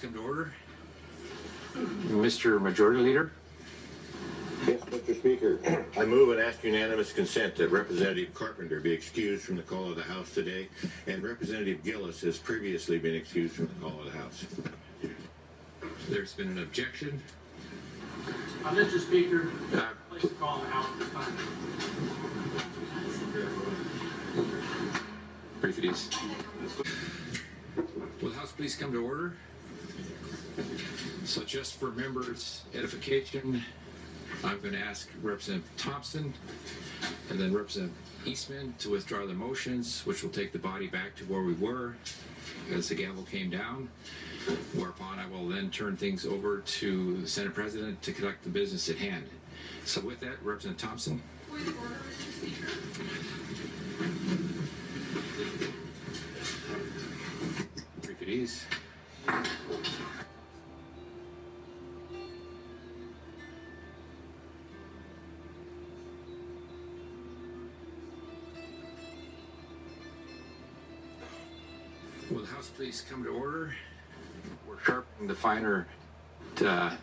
come to order. Mr. Majority Leader. Yes, Mr. Speaker. I move and ask unanimous consent that Representative Carpenter be excused from the call of the House today, and Representative Gillis has previously been excused from the call of the House. There's been an objection. Mr. Speaker, place the call in the House at this time. Vetoes. Will the House please come to order? So just for members' edification, I'm going to ask Representative Thompson and then Representative Eastman to withdraw their motions, which will take the body back to where we were as the gavel came down, whereupon I will then turn things over to the Senate President to conduct the business at hand. So with that, Representative Thompson. Point of order, Mr. Speaker. Brief at ease. Will the House please come to order? We're sharpening the finer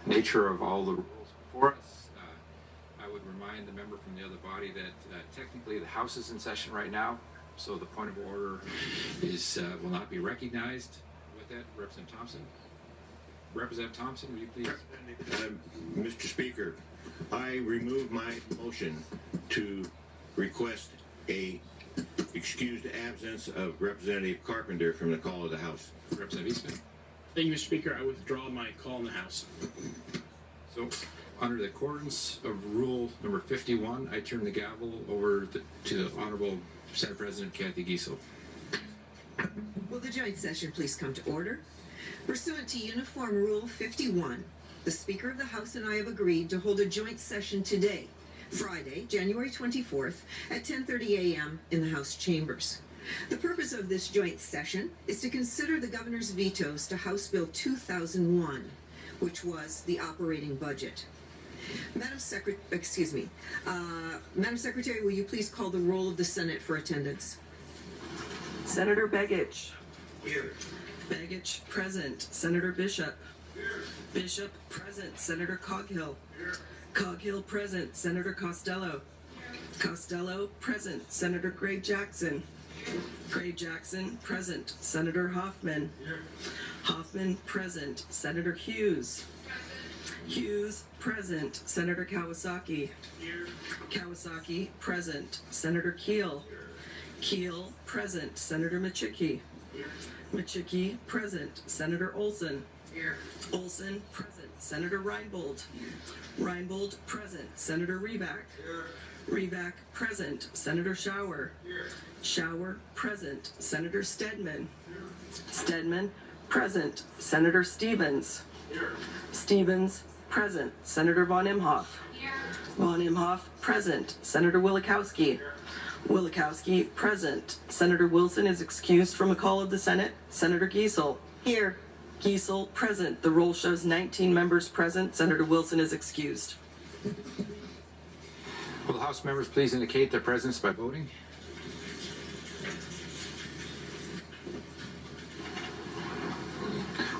nature of all the rules before us. I would remind the member from the other body that technically the House is in session right now, so the point of order is will not be recognized. With that, Representative Thompson. Representative Thompson, will you please? Mr. Speaker, I remove my motion to request a excused absence of Representative Carpenter from the call of the House. Representative Eastman. Thank you, Mr. Speaker. I withdraw my call in the House. So, under the accordance of Rule number 51, I turn the gavel over to the Honorable Senate President Kathy Giessel. Will the joint session please come to order? Pursuant to Uniform Rule 51, the Speaker of the House and I have agreed to hold a joint session today, Friday, January 24th at 10:30 a.m. in the House chambers. The purpose of this joint session is to consider the Governor's vetoes to House Bill 2001, which was the operating budget. Madam Secretary, will you please call the roll of the Senate for attendance? Senator Begich. Here. Begich, present. Senator Bishop. Here. Bishop, present. Senator Coghill. Here. Coghill, present. Senator Costello. Here. Costello, present. Senator Gray Jackson. Here. Gray Jackson, present. Senator Hoffman. Here. Hoffman, present. Senator Hughes. Hughes, present. Senator Kawasaki. Here. Kawasaki, present. Senator Keel. Here. Keel, present. Senator Machicki. Here. Machicki, present. Senator Olson. Here. Olson, present. Senator Reinbold. Here. Reinbold, present. Senator Reback. Here. Reback, present. Senator Shower. Here. Shower, present. Senator Stedman. Here. Stedman, present. Senator Stevens. Here. Stevens, present. Senator Von Imhoff. Here. Von Imhoff, present. Senator Wielechowski. Here. Wielechowski, present. Senator Wilson is excused from the call of the Senate. Senator Giessel. Here. Giessel, present. The roll shows 19 members present. Senator Wilson is excused. Will the House members please indicate their presence by voting?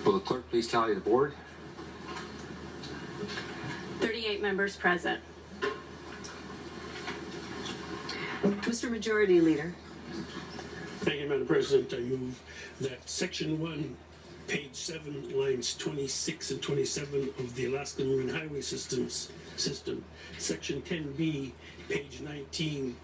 Will the clerk please tally the board? 38 members present. Mr. Majority Leader. Thank you, Madam President. I move that Section 1, page 7, lines 26 and 27 of the Alaska Marine Highway System, Section 10B, page 19,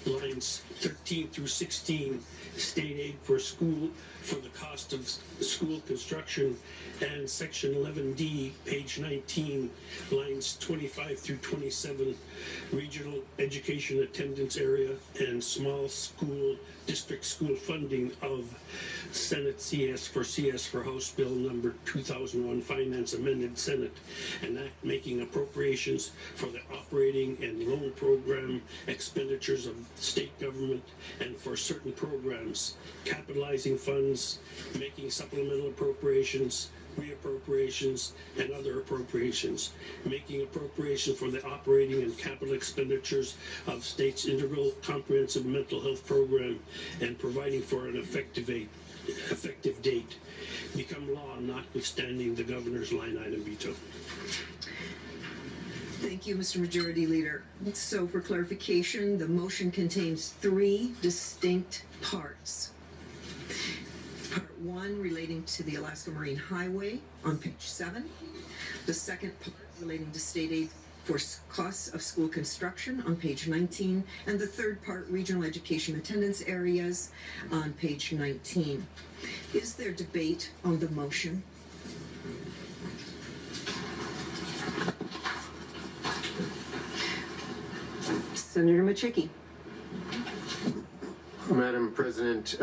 lines 13 through 16, state aid for school for the cost of school construction, and Section 11D, page 19, lines 25 through 27, regional education attendance area and small school district school funding of Senate CS for House Bill number 2001 Finance Amended Senate, and Act making appropriations for the operating and loan program expenditures of state government and for certain programs, capitalizing funds, making supplemental appropriations, reappropriations, and other appropriations, making appropriation for the operating and capital expenditures of state's integral comprehensive mental health program, and providing for an effective date. effective date become law, notwithstanding the governor's line item veto. Thank you, Mr. Majority Leader. So for clarification, the motion contains 3 distinct parts. Part 1 relating to the Alaska Marine Highway on page 7. The second part relating to state aid for costs of school construction on page 19. And the third part, regional education attendance areas on page 19. Is there debate on the motion? Senator Machicki. Madam President,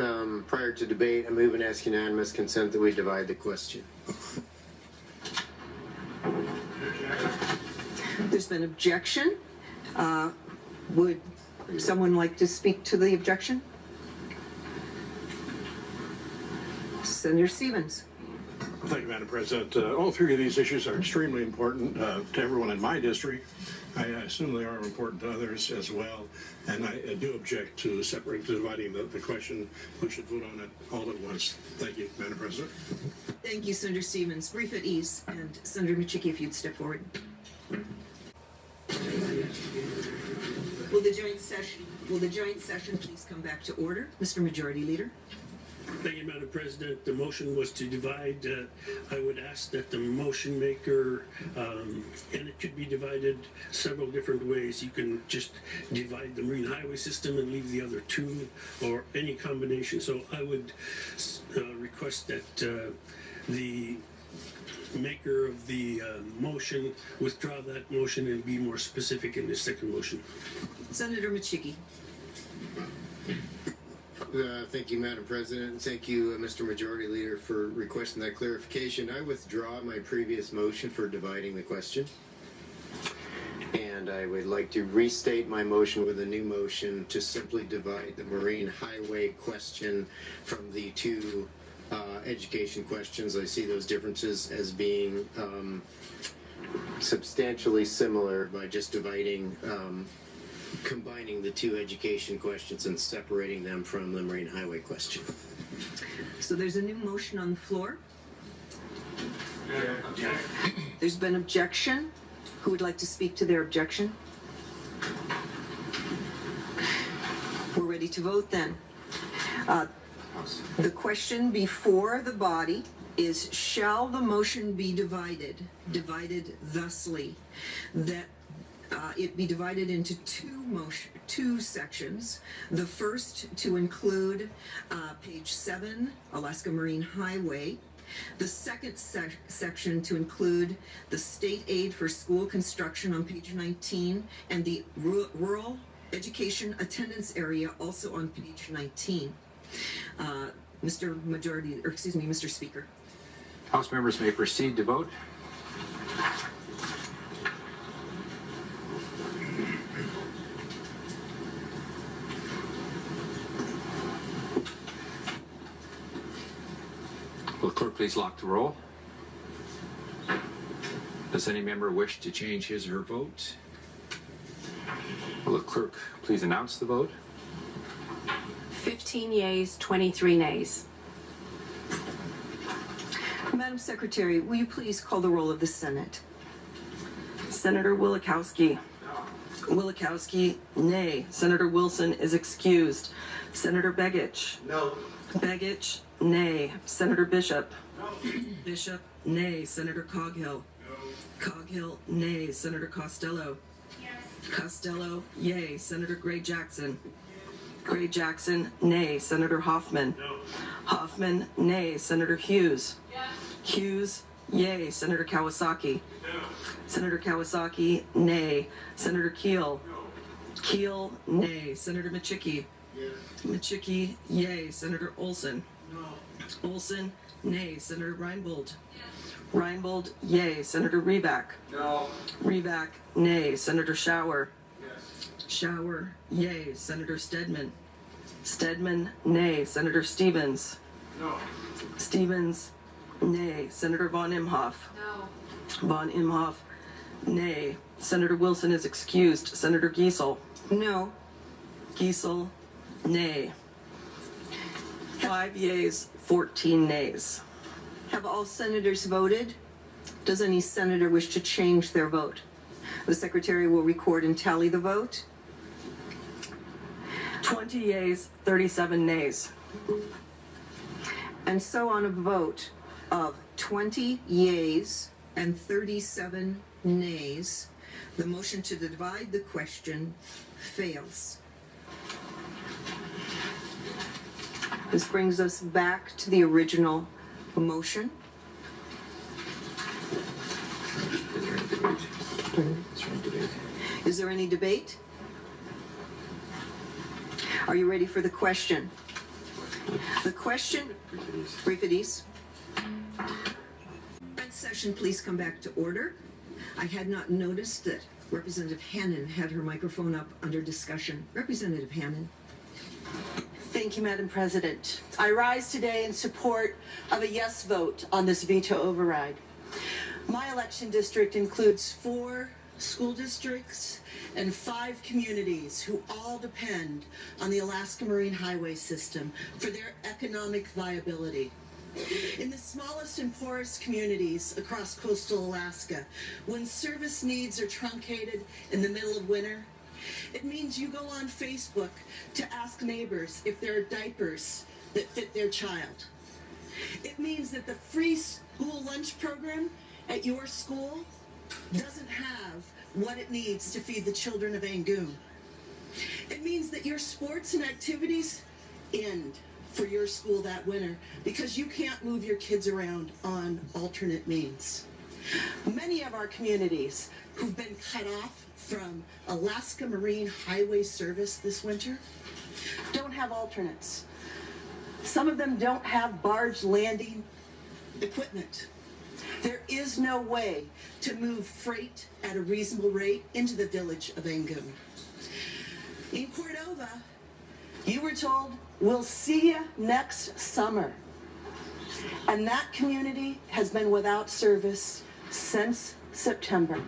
prior to debate, I move and ask unanimous consent that we divide the question. There's been objection. Would someone like to speak to the objection? Senator Stevens. Thank you, Madam President. All 3 of these issues are extremely important to everyone in my district. I assume they are important to others as well, and I do object to dividing the question. We should vote on it all at once. Thank you, Madam President. Thank you, Senator Stevens. Brief at ease, and Senator Machicki, if you'd step forward. Will the joint session please come back to order, Mr. Majority Leader? Thank you, Madam President. The motion was to divide. I would ask that the motion maker, and it could be divided several different ways. You can just divide the marine highway system and leave the other 2, or any combination. So I would request that the maker of the motion withdraw that motion and be more specific in the second motion. Senator Machicki. Thank you, Madam President, and thank you, Mr. Majority Leader, for requesting that clarification. I withdraw my previous motion for dividing the question, and I would like to restate my motion with a new motion to simply divide the marine highway question from the 2 education questions. I see those differences as being substantially similar by just dividing combining the 2 education questions and separating them from the marine highway question. So there's a new motion on the floor. There's been objection. Who would like to speak to their objection? We're ready to vote then. The question before the body is, shall the motion be divided thusly, that it be divided into 2 sections. The first to include page 7, Alaska Marine Highway. The second section to include the state aid for school construction on page 19 and the rural education attendance area also on page 19. Mr. Speaker. House members may proceed to vote. Will the clerk please lock the roll? Does any member wish to change his or her vote? Will the clerk please announce the vote? 15 yeas, 23 nays. Madam Secretary, will you please call the roll of the Senate? Senator Wielechowski. Wielechowski, nay. Senator Wilson is excused. Senator Begich. No. Begich, nay. Senator Bishop. No. Bishop, nay. Senator Coghill. No. Coghill, nay. Senator Costello. Yes. Costello, yay. Senator Gray Jackson. Gray Jackson, nay. Senator Hoffman. No. Hoffman, nay. Senator Hughes. Yes. Hughes, yay. Senator Kawasaki. No. Senator Kawasaki, nay. Senator Keel. No. Keel, nay. Senator Machicki. Yes. Machicki, yay. Senator Olson. No. Olson, nay. Senator Reinbold. Yes. Reinbold, yay. Senator Reback. No. Reback, nay. Senator Shower. Yes. Shower, yay. Senator Stedman. Stedman, nay. Senator Stevens. No. Stevens, nay. Senator Von Imhoff. No. Von Imhoff, nay. Senator Wilson is excused. Senator Giesel. No. Giesel, nay. 5 yeas, 14 nays. Have all senators voted? Does any senator wish to change their vote? The secretary will record and tally the vote. 20 yeas, 37 nays. And so on a vote of 20 yeas and 37 nays, the motion to divide the question fails. This brings us back to the original motion. Is there any debate? Are you ready for the question? The question, briefeties. Session, please come back to order. I had not noticed that Representative Hannon had her microphone up under discussion. Representative Hannon. Thank you, Madam President. I rise today in support of a yes vote on this veto override. My election district includes 4 school districts and 5 communities who all depend on the Alaska Marine Highway System for their economic viability. In the smallest and poorest communities across coastal Alaska, when service needs are truncated in the middle of winter, it means you go on Facebook to ask neighbors if there are diapers that fit their child. It means that the free school lunch program at your school doesn't have what it needs to feed the children of Angoon. It means that your sports and activities end for your school that winter because you can't move your kids around on alternate means. Many of our communities who've been cut off from Alaska Marine Highway service this winter don't have alternates. Some of them don't have barge landing equipment. There is no way to move freight at a reasonable rate into the village of Angoon. In Cordova, you were told, we'll see you next summer. And that community has been without service since September.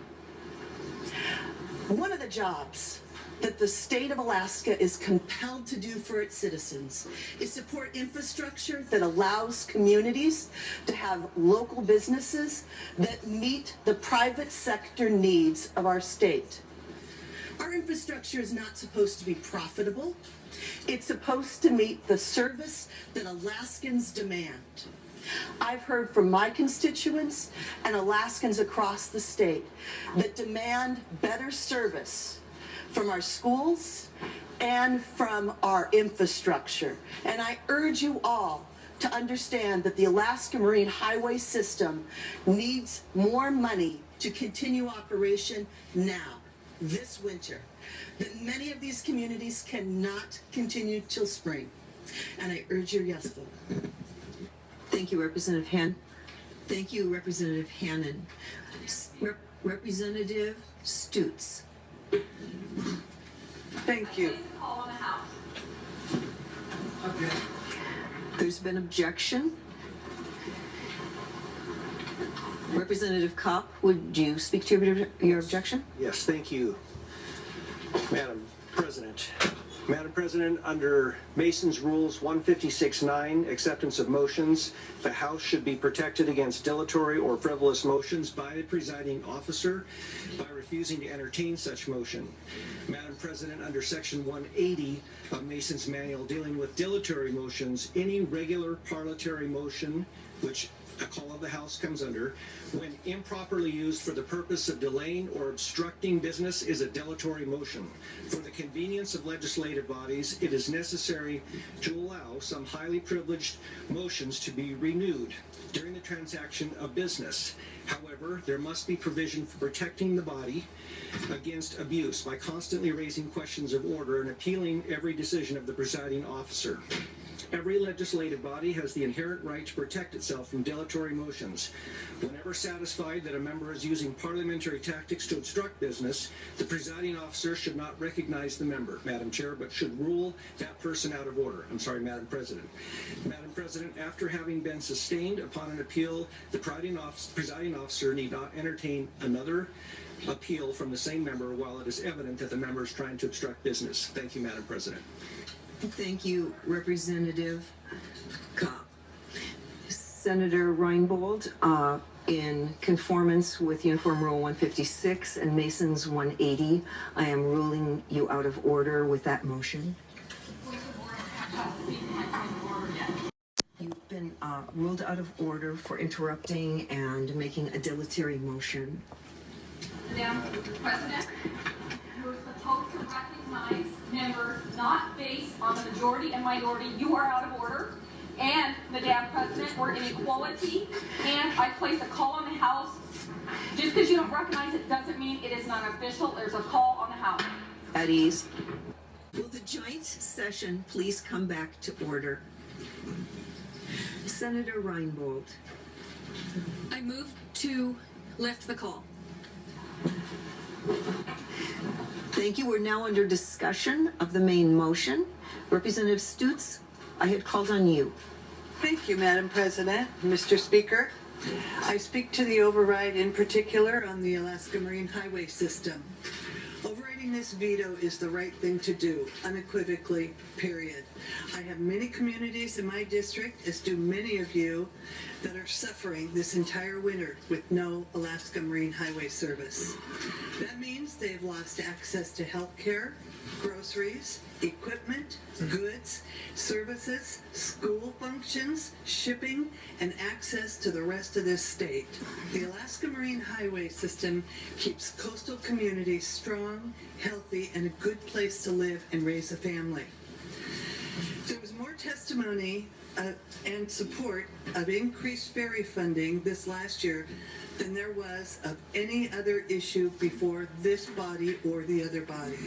One of the jobs that the state of Alaska is compelled to do for its citizens is support infrastructure that allows communities to have local businesses that meet the private sector needs of our state. Our infrastructure is not supposed to be profitable. It's supposed to meet the service that Alaskans demand. I've heard from my constituents and Alaskans across the state that demand better service from our schools and from our infrastructure. And I urge you all to understand that the Alaska Marine Highway System needs more money to continue operation now, this winter. That many of these communities cannot continue till spring. And I urge your yes vote. Thank you, Representative Hannon. Thank you, Representative Hannon. Representative Stutz. Thank you. There's been objection. Representative Kopp, would you speak to your objection? Yes, thank you, Madam President. Madam President, under Mason's Rules 156.9, acceptance of motions, the House should be protected against dilatory or frivolous motions by the presiding officer by refusing to entertain such motion. Madam President, under Section 180 of Mason's Manual dealing with dilatory motions, any regular parliamentary motion, which a call of the House comes under, when improperly used for the purpose of delaying or obstructing business, is a dilatory motion. For the convenience of legislative bodies, it is necessary to allow some highly privileged motions to be renewed during the transaction of business. However, there must be provision for protecting the body against abuse by constantly raising questions of order and appealing every decision of the presiding officer. Every legislative body has the inherent right to protect itself from dilatory motions. Whenever satisfied that a member is using parliamentary tactics to obstruct business, the presiding officer should not recognize the member, Madam Chair, but should rule that person out of order. I'm sorry, Madam President. Madam President, after having been sustained upon an appeal, the presiding officer need not entertain another appeal from the same member while it is evident that the member is trying to obstruct business. Thank you, Madam President. Thank you, Representative Cobb. Senator Reinbold, in conformance with Uniform Rule 156 and Mason's 180, I am ruling you out of order with that motion. You've been ruled out of order for interrupting and making a dilatory motion. Madam President, you're supposed to recognize members not based on the majority and minority. You are out of order. And, Madam President, we're in equality, and I place a call on the House. Just because you don't recognize it doesn't mean it is not official. There's a call on the House. At ease. Will the joint session please come back to order? Senator Reinbold. I move to lift the call. Thank you. We're now under discussion of the main motion. Representative Stutz, I had called on you. Thank you, Madam President. Mr. Speaker, I speak to the override in particular on the Alaska Marine Highway System. Overriding this veto is the right thing to do, unequivocally, period. I have many communities in my district, as do many of you, that are suffering this entire winter with no Alaska Marine Highway service. That means they've lost access to health care, groceries, equipment, goods, services, school functions, shipping, and access to the rest of this state. The Alaska Marine Highway System keeps coastal communities strong, healthy, and a good place to live and raise a family. There was more testimony and support of increased ferry funding this last year than there was of any other issue before this body or the other body.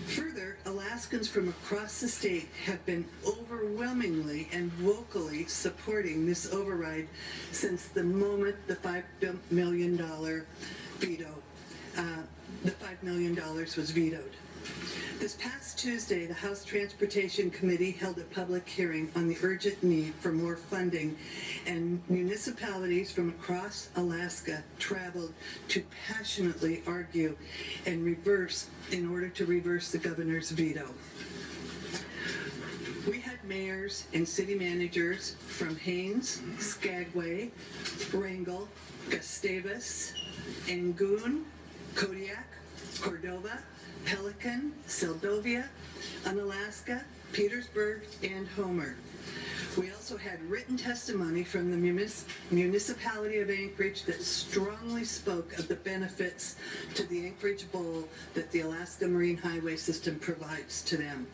Further, Alaskans from across the state have been overwhelmingly and vocally supporting this override since the moment the $5 million veto, the $5 million was vetoed. This past Tuesday, the House Transportation Committee held a public hearing on the urgent need for more funding, and municipalities from across Alaska traveled to passionately argue and in order to reverse the governor's veto. We had mayors and city managers from Haines, Skagway, Wrangell, Gustavus, Angoon, Kodiak, Cordova, Pelican, Seldovia, Unalaska, Petersburg, and Homer. We also had written testimony from the municipality of Anchorage that strongly spoke of the benefits to the Anchorage Bowl that the Alaska Marine Highway System provides to them.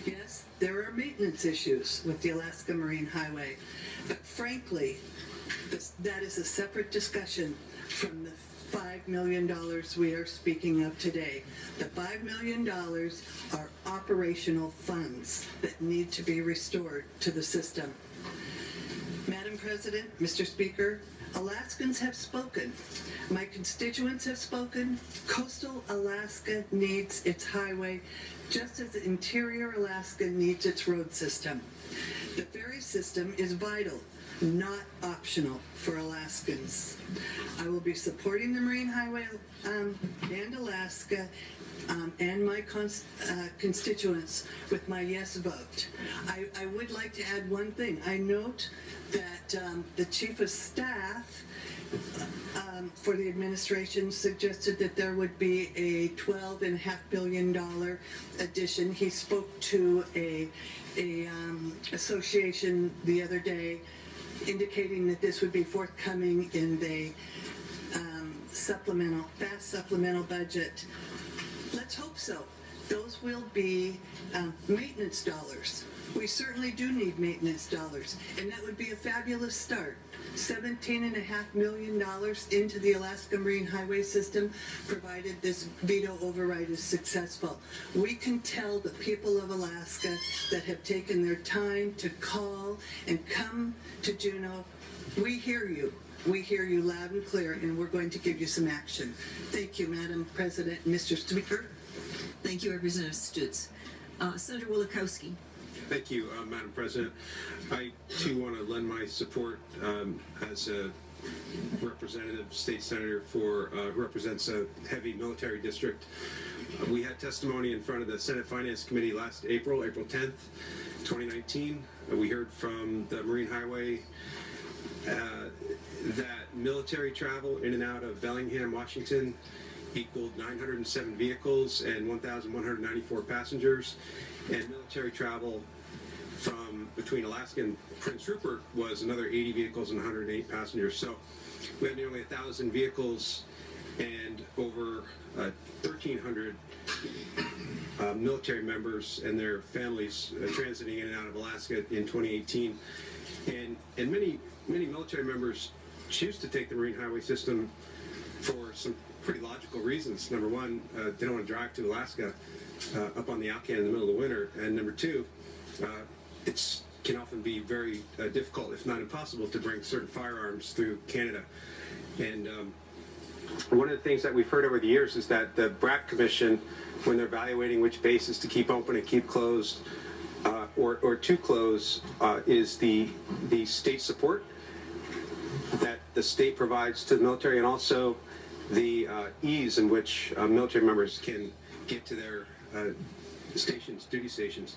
Yes, there are maintenance issues with the Alaska Marine Highway, but frankly, that is a separate discussion from the $5 million we are speaking of today. The $5 million are operational funds that need to be restored to the system. Madam President, Mr. Speaker, Alaskans have spoken. My constituents have spoken. Coastal Alaska needs its highway just as interior Alaska needs its road system. The ferry system is vital, not optional for Alaskans. I will be supporting the Marine Highway and Alaska and my constituents with my yes vote. I would like to add one thing. I note that the Chief of Staff for the administration suggested that there would be a $12.5 billion addition. He spoke to a association the other day indicating that this would be forthcoming in the fast supplemental budget. Let's hope so. Those will be maintenance dollars. We certainly do need maintenance dollars, and that would be a fabulous start. $17.5 million into the Alaska Marine Highway System, provided this veto override is successful. We can tell the people of Alaska that have taken their time to call and come to Juneau, we hear you. We hear you loud and clear, and we're going to give you some action. Thank you, Madam President, Mr. Speaker. Thank you, Representative Stutz. Senator Wielechowski. Thank you, Madam President. I, too, want to lend my support as a representative, state senator who represents a heavy military district. We had testimony in front of the Senate Finance Committee last April 10th, 2019. We heard from the Marine Highway that military travel in and out of Bellingham, Washington equaled 907 vehicles and 1,194 passengers, and military travel from between Alaska and Prince Rupert was another 80 vehicles and 108 passengers. So we had nearly 1,000 vehicles and over 1,300 military members and their families transiting in and out of Alaska in 2018. And many military members choose to take the Marine Highway system for some pretty logical reasons. Number one, they don't want to drive to Alaska up on the Alcan in the middle of the winter. And number two, it can often be very difficult, if not impossible, to bring certain firearms through Canada. And one of the things that we've heard over the years is that the BRAC Commission, when they're evaluating which bases to keep open and keep closed, or to close, is the state support that the state provides to the military, and also the ease in which military members can get to their duty stations.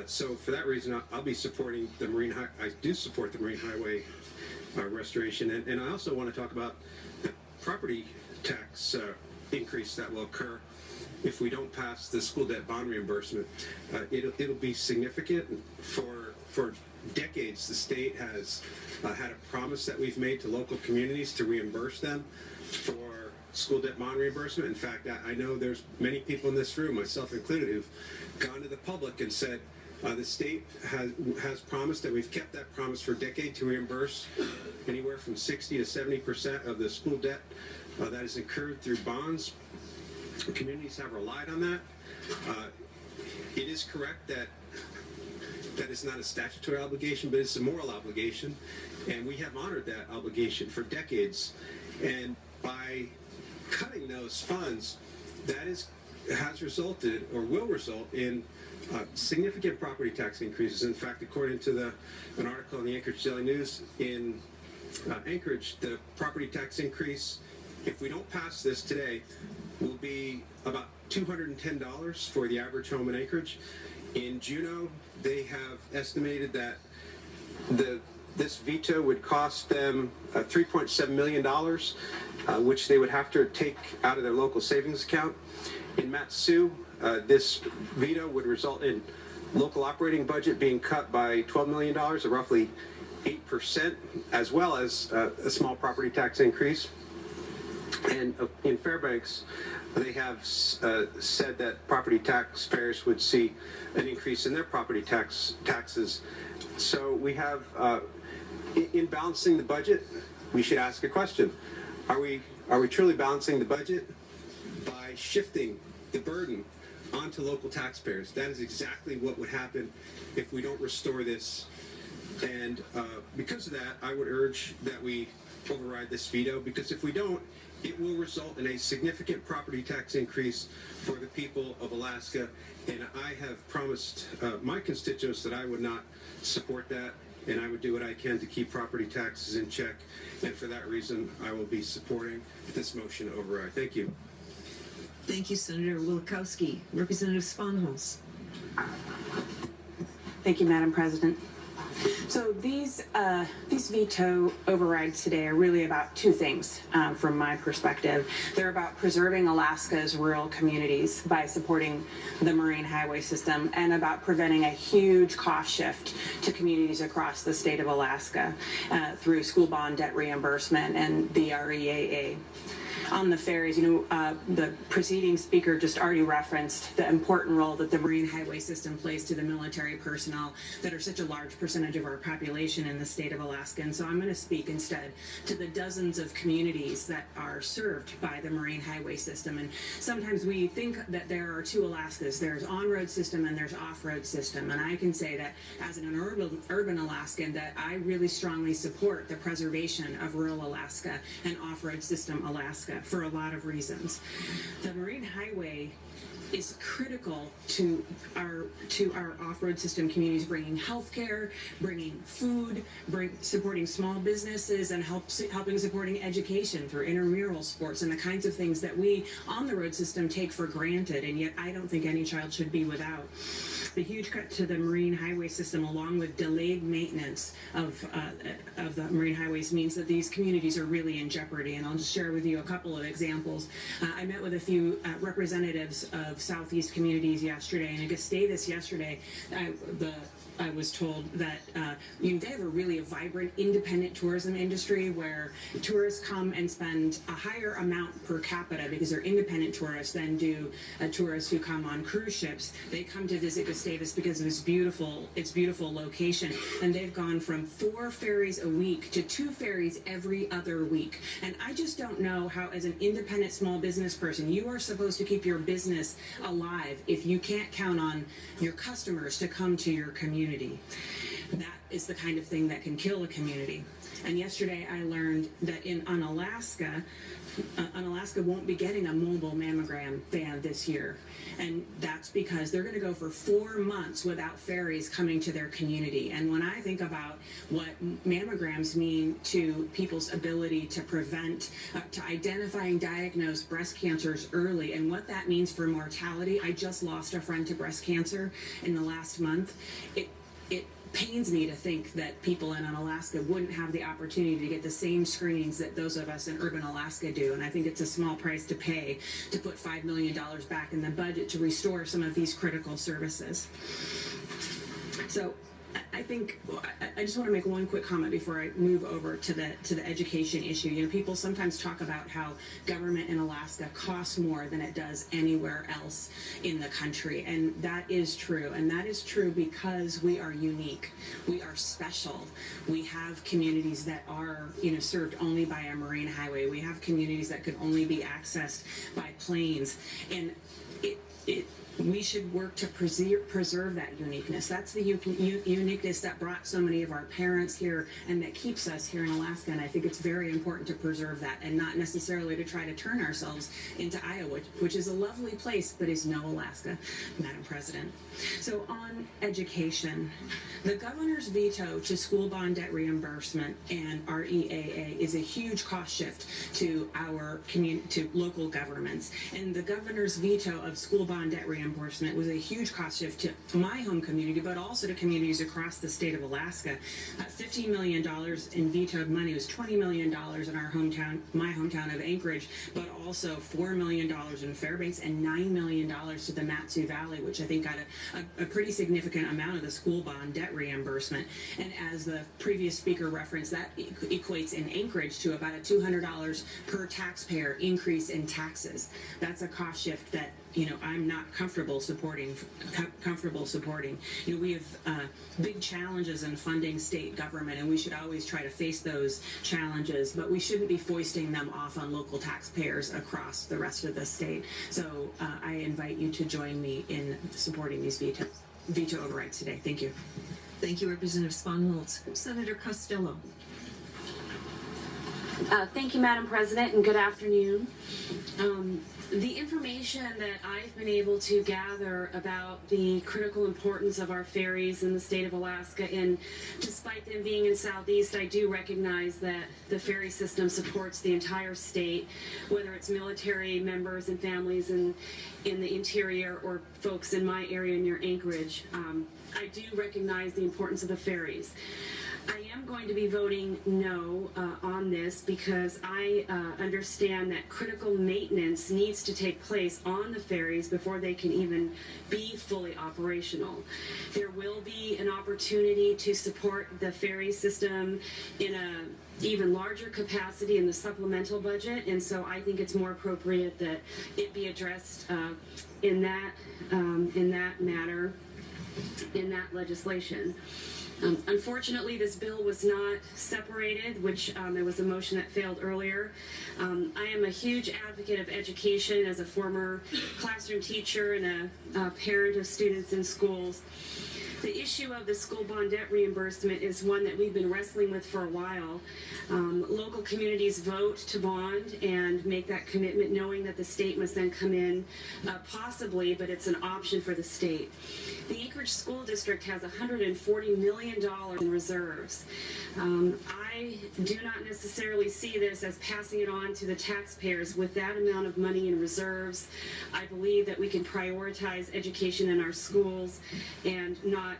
So for that reason, I'll be supporting the I do support the Marine Highway restoration, and I also want to talk about the property tax increase that will occur if we don't pass the school debt bond reimbursement. It'll be significant. For decades, the state has had a promise that we've made to local communities to reimburse them for school debt bond reimbursement. In fact, I know there's many people in this room, myself included, who've gone to the public and said the state has promised, that we've kept that promise for a decade, to reimburse anywhere from 60 to 70% of the school debt that is incurred through bonds. Communities have relied on that. It is correct that it's not a statutory obligation, but it's a moral obligation, and we have honored that obligation for decades. And by cutting those funds, that has resulted, or will result in, significant property tax increases. In fact, according to an article in the Anchorage Daily News, in Anchorage, the property tax increase, if we don't pass this today, will be about $210 for the average home in Anchorage. In Juneau, they have estimated that this veto would cost them $3.7 million, which they would have to take out of their local savings account. In Mat-Su, this veto would result in local operating budget being cut by $12 million, or roughly 8%, as well as a small property tax increase. And in Fairbanks, they have said that property taxpayers would see an increase in their property taxes. So we have, in balancing the budget, we should ask a question. Are we truly balancing the budget by shifting the burden onto local taxpayers? That is exactly what would happen if we don't restore this. And because of that, I would urge that we override this veto, because if we don't, it will result in a significant property tax increase for the people of Alaska. And I have promised my constituents that I would not support that, and I would do what I can to keep property taxes in check. And for that reason, I will be supporting this motion to override. Thank you. Thank you, Senator Wielkowski. Representative Sponholz. Thank you, Madam President. So these veto overrides today are really about two things from my perspective. They're about preserving Alaska's rural communities by supporting the Marine Highway system, and about preventing a huge cost shift to communities across the state of Alaska through school bond debt reimbursement and the REAA. On the ferries, the preceding speaker just already referenced the important role that the Marine Highway system plays to the military personnel that are such a large percentage of our population in the state of Alaska. And so I'm going to speak instead to the dozens of communities that are served by the Marine Highway system. And sometimes we think that there are two Alaskas. There's on-road system and there's off-road system. And I can say that as an urban Alaskan, that I really strongly support the preservation of rural Alaska and off-road system Alaska, for a lot of reasons. The Marine Highway is critical to our off-road system communities, bringing healthcare, bringing food, supporting small businesses, and helping supporting education through intramural sports and the kinds of things that we on the road system take for granted, and yet I don't think any child should be without. The huge cut to the marine highway system, along with delayed maintenance of the marine highways, means that these communities are really in jeopardy. And I'll just share with you a couple of examples. I met with a few representatives of Southeast communities yesterday, and in Gustavus yesterday, I was told that they have a vibrant independent tourism industry where tourists come and spend a higher amount per capita because they're independent tourists than do tourists who come on cruise ships. They come to visit Gustavus because of its beautiful location, and they've gone from 4 ferries a week to 2 ferries every other week. And I just don't know how, as an independent small business person, you are supposed to keep your business alive if you can't count on your customers to come to your community. That is the kind of thing that can kill a community. And yesterday I learned that on Alaska won't be getting a mobile mammogram van this year. And that's because they're going to go for 4 months without ferries coming to their community. And when I think about what mammograms mean to people's ability to prevent, to identify and diagnose breast cancers early, and what that means for mortality, I just lost a friend to breast cancer in the last month. It pains me to think that people in Alaska wouldn't have the opportunity to get the same screenings that those of us in urban Alaska do. And I think it's a small price to pay to put $5 million back in the budget to restore some of these critical services. So I think I just want to make one quick comment before I move over to the education issue. You know, people sometimes talk about how government in Alaska costs more than it does anywhere else in the country, and that is true. And that is true because we are unique. We are special. We have communities that are, served only by a marine highway. We have communities that could only be accessed by planes, and we should work to preserve that uniqueness. That's the uniqueness that brought so many of our parents here and that keeps us here in Alaska. And I think it's very important to preserve that and not necessarily to try to turn ourselves into Iowa, which is a lovely place, but is no Alaska, Madam President. So on education, the governor's veto to school bond debt reimbursement and REAA is a huge cost shift to our to local governments. And the governor's veto of school bond debt reimbursement was a huge cost shift to my home community, but also to communities across the state of Alaska. $15 million in vetoed money was $20 million in our hometown, my hometown of Anchorage, but also $4 million in Fairbanks and $9 million to the Matsu Valley, which I think got a pretty significant amount of the school bond debt reimbursement. And as the previous speaker referenced, that equates in Anchorage to about a $200 per taxpayer increase in taxes. That's a cost shift that I'm not comfortable supporting. We have big challenges in funding state government, and we should always try to face those challenges, but we shouldn't be foisting them off on local taxpayers across the rest of the state. So I invite you to join me in supporting these veto overrides today. Thank you. Thank you, Representative Sponholz. Senator Costello. Thank you, Madam President, and good afternoon. The information that I've been able to gather about the critical importance of our ferries in the state of Alaska, and despite them being in Southeast, I do recognize that the ferry system supports the entire state, whether it's military members and families in the interior or folks in my area near Anchorage. I do recognize the importance of the ferries. I am going to be voting no on this because I understand that critical maintenance needs to take place on the ferries before they can even be fully operational. There will be an opportunity to support the ferry system in a even larger capacity in the supplemental budget, and so I think it's more appropriate that it be addressed in that matter, in that legislation. Unfortunately, this bill was not separated, which there was a motion that failed earlier. I am a huge advocate of education as a former classroom teacher and a parent of students in schools. The issue of the school bond debt reimbursement is one that we've been wrestling with for a while. Local communities vote to bond and make that commitment knowing that the state must then come in possibly, but it's an option for the state. The Anchorage School District has $140 million in reserves. I do not necessarily see this as passing it on to the taxpayers. With that amount of money in reserves, I believe that we can prioritize education in our schools and not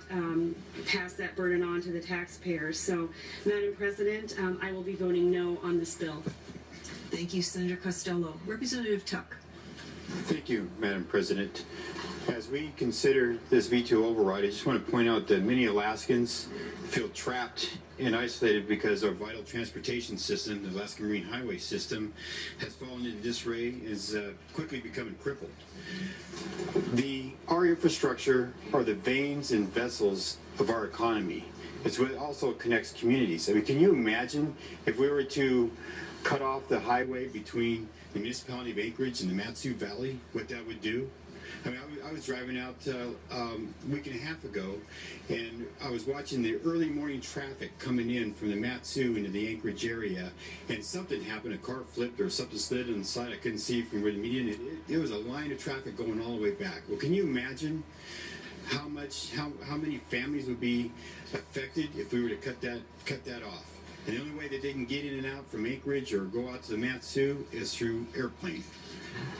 pass that burden on to the taxpayers. So, Madam President, I will be voting no on this bill. Thank you, Senator Costello. Representative Tuck. Thank you, Madam President. As we consider this veto override, I just want to point out that many Alaskans feel trapped and isolated because our vital transportation system, the Alaska Marine Highway System, has fallen into disarray and is quickly becoming crippled. Our infrastructure are the veins and vessels of our economy. It's what also connects communities. I mean, can you imagine if we were to cut off the highway between the municipality of Anchorage and the Mat-Su Valley, what that would do? I mean, I was driving out a week and a half ago, and I was watching the early morning traffic coming in from the Mat-Su into the Anchorage area, and something happened. A car flipped or something slid on the side. I couldn't see from where the median. It was a line of traffic going all the way back. Well, can you imagine how many families would be affected if we were to cut that off? And the only way that they can get in and out from Anchorage or go out to the Mat-Su is through airplane.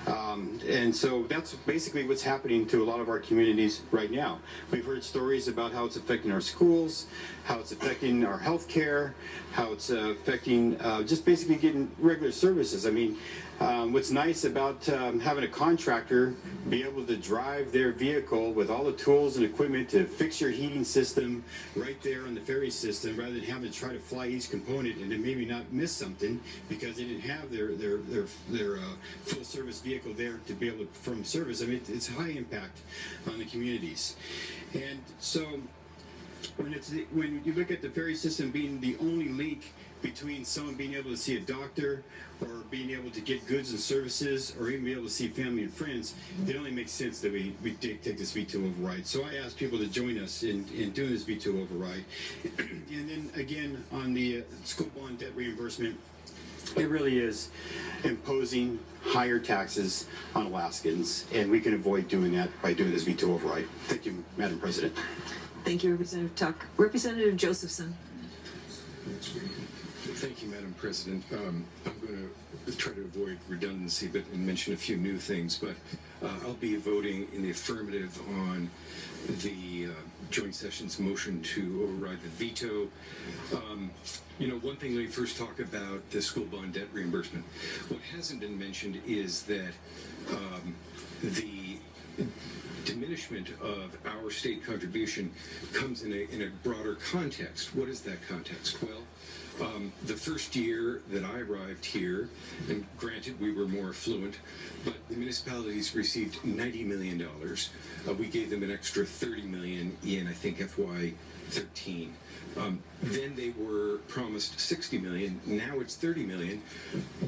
And so that's basically what's happening to a lot of our communities right now. We've heard stories about how it's affecting our schools, how it's affecting our health care, how it's affecting just basically getting regular services. I mean, what's nice about having a contractor be able to drive their vehicle with all the tools and equipment to fix your heating system right there on the ferry system, rather than having to try to fly each component and then maybe not miss something because they didn't have their full service vehicle there to be able to perform service. I mean, it's high impact on the communities. And so when you look at the ferry system being the only link between someone being able to see a doctor or being able to get goods and services or even be able to see family and friends, it only makes sense that we take this veto override. So I ask people to join us in doing this veto override. And then again, on the school bond debt reimbursement, it really is imposing higher taxes on Alaskans, and we can avoid doing that by doing this veto override. Thank you, Madam President. Thank you, Representative Tuck. Representative Josephson. Thank you, Madam President. I'm going to try to avoid redundancy and mention a few new things, but I'll be voting in the affirmative on the joint session's motion to override the veto. You know, one thing, let me first talk about the school bond debt reimbursement. What hasn't been mentioned is that the diminishment of our state contribution comes in a broader context. What is that context? Well, the first year that I arrived here, and granted we were more affluent, but the municipalities received $90 million. We gave them an extra $30 million in, I think, FY13. Then they were promised $60 million. Now it's $30 million,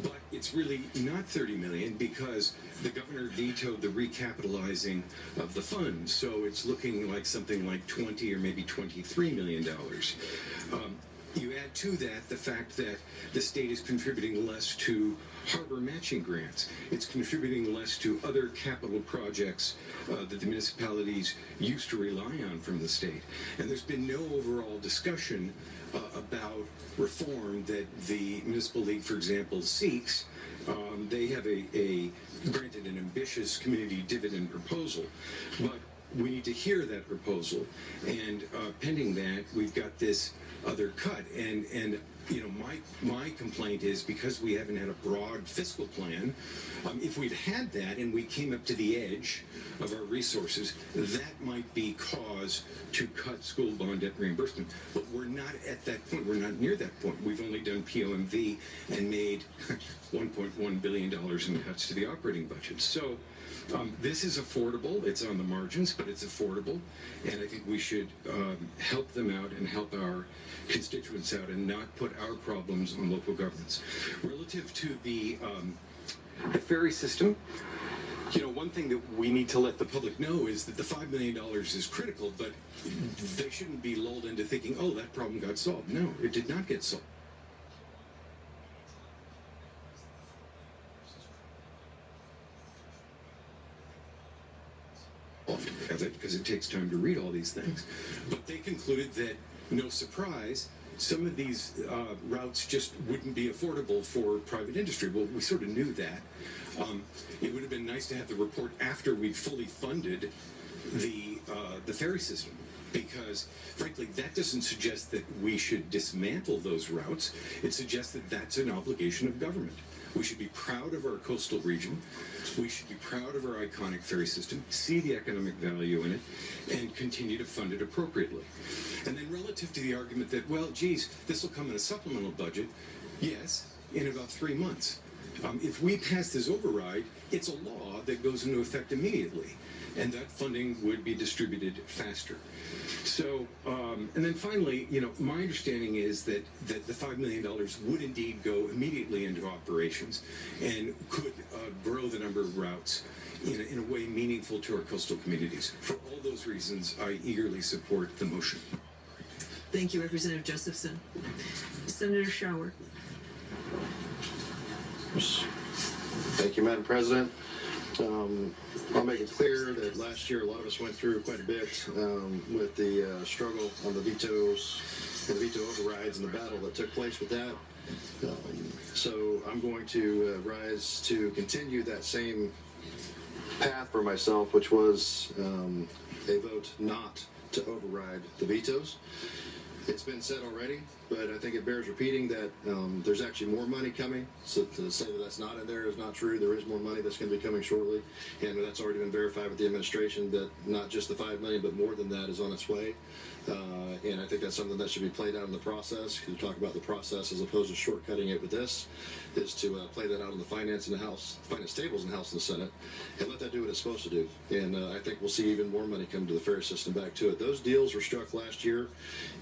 but it's really not $30 million because the governor vetoed the recapitalizing of the fund. So it's looking like something like $20 or maybe $23 million. You add to that the fact that the state is contributing less to harbor matching grants. It's contributing less to other capital projects that the municipalities used to rely on from the state. And there's been no overall discussion about reform that the Municipal League, for example, seeks. They have granted an ambitious community dividend proposal, but we need to hear that proposal. And pending that, we've got this other cut. And you know, my complaint is because we haven't had a broad fiscal plan, if we'd had that and we came up to the edge of our resources, that might be cause to cut school bond debt reimbursement. But we're not at that point. We're not near that point. We've only done POMV and made $1.1 billion in cuts to the operating budget. So this is affordable. It's on the margins, but it's affordable. And I think we should help them out and help our constituents out and not put our problems on local governments. Relative to the ferry system, You know, one thing that we need to let the public know is that the $5 million is critical, but they shouldn't be lulled into thinking, oh, that problem got solved. No, it did not get solved. Because it takes time to read all these things. But they concluded that, no surprise, some of these routes just wouldn't be affordable for private industry. Well, we sort of knew that. It would have been nice to have the report after we'd fully funded the ferry system, because frankly that doesn't suggest that we should dismantle those routes. It suggests that that's an obligation of government. We should be proud of our coastal region. We should be proud of our iconic ferry system, see the economic value in it, and continue to fund it appropriately. And then relative to the argument that, well, geez, this will come in a supplemental budget, yes, in about 3 months. If we pass this override, it's a law that goes into effect immediately, and that funding would be distributed faster. So, and then finally, you know, my understanding is that the $5 million would indeed go immediately into operations and could grow the number of routes in a way meaningful to our coastal communities. For all those reasons, I eagerly support the motion. Thank you, Representative Josephson. Senator Shower. Thank you, Madam President. I'll make it clear that last year a lot of us went through quite a bit with the struggle on the vetoes and the veto overrides and the battle that took place with that. So I'm going to rise to continue that same path for myself, which was a vote not to override the vetoes. It's been said already, but I think it bears repeating that there's actually more money coming. So to say that that's not in there is not true. There is more money that's going to be coming shortly, and that's already been verified with the administration that not just the $5 million, but more than that is on its way. And I think that's something that should be played out in the process. You talk about the process as opposed to shortcutting it with this, is to play that out in the finance tables in the House and the Senate, and let that do what it's supposed to do. And I think we'll see even more money come to the ferry system back to it. Those deals were struck last year.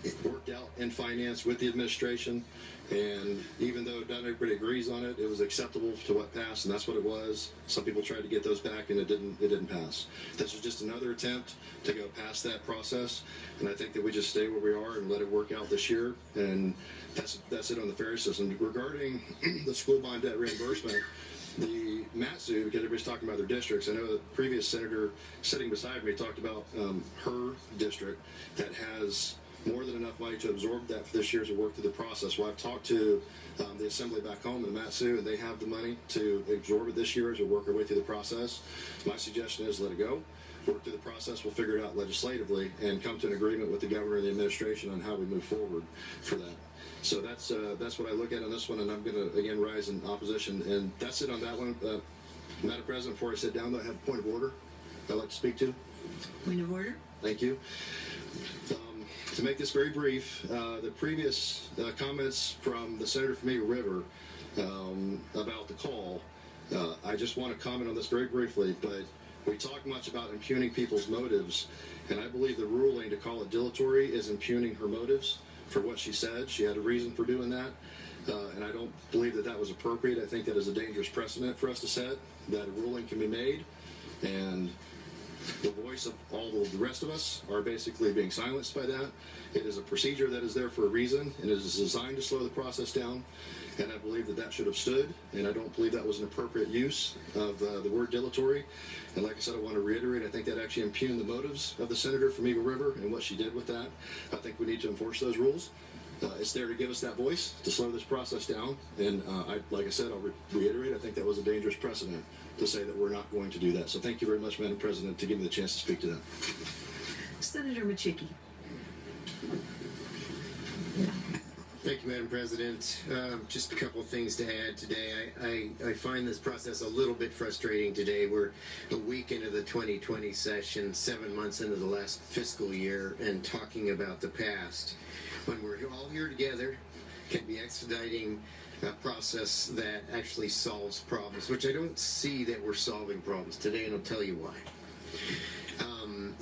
It worked out in finance with the administration, and even though not everybody agrees on it, it was acceptable to what passed, and that's what it was. Some people tried to get those back, and it didn't pass. This was just another attempt to go past that process, and I think that we just stay where we are and let it work out this year, and that's it on the ferry system. Regarding the school bond debt reimbursement, the MATSU, because everybody's talking about their districts, I know the previous senator sitting beside me talked about her district that has more than enough money to absorb that for this year to work through the process. Well, I've talked to the assembly back home in Matsu, and they have the money to absorb it this year as we work our way through the process. My suggestion is let it go, work through the process, we'll figure it out legislatively, and come to an agreement with the governor and the administration on how we move forward for that. So that's what I look at on this one, and I'm going to, again, rise in opposition. And that's it on that one. Madam President, before I sit down, I have a point of order I'd like to speak to. Point of order. Thank you. To make this very brief, the previous comments from the senator from Eagle River about the call, I just want to comment on this very briefly, but we talk much about impugning people's motives, and I believe the ruling to call it dilatory is impugning her motives for what she said. She had a reason for doing that, and I don't believe that that was appropriate. I think that is a dangerous precedent for us to set, that a ruling can be made, and the voice of all the rest of us are basically being silenced by that. It is a procedure that is there for a reason, and it is designed to slow the process down, and I believe that that should have stood, and I don't believe that was an appropriate use of the word dilatory. And like I said, I want to reiterate, I think that actually impugned the motives of the senator from Eagle River and what she did with that. I think we need to enforce those rules. It's there to give us that voice, to slow this process down, and like I said, I'll reiterate, I think that was a dangerous precedent to say that we're not going to do that. So thank you very much, Madam President, to give me the chance to speak to that. Senator Machicki. Thank you, Madam President. Just a couple of things to add today. I find this process a little bit frustrating today. We're a week into the 2020 session, 7 months into the last fiscal year, and talking about the past. When we're all here together, can be expediting a process that actually solves problems, which I don't see that we're solving problems today, and I'll tell you why.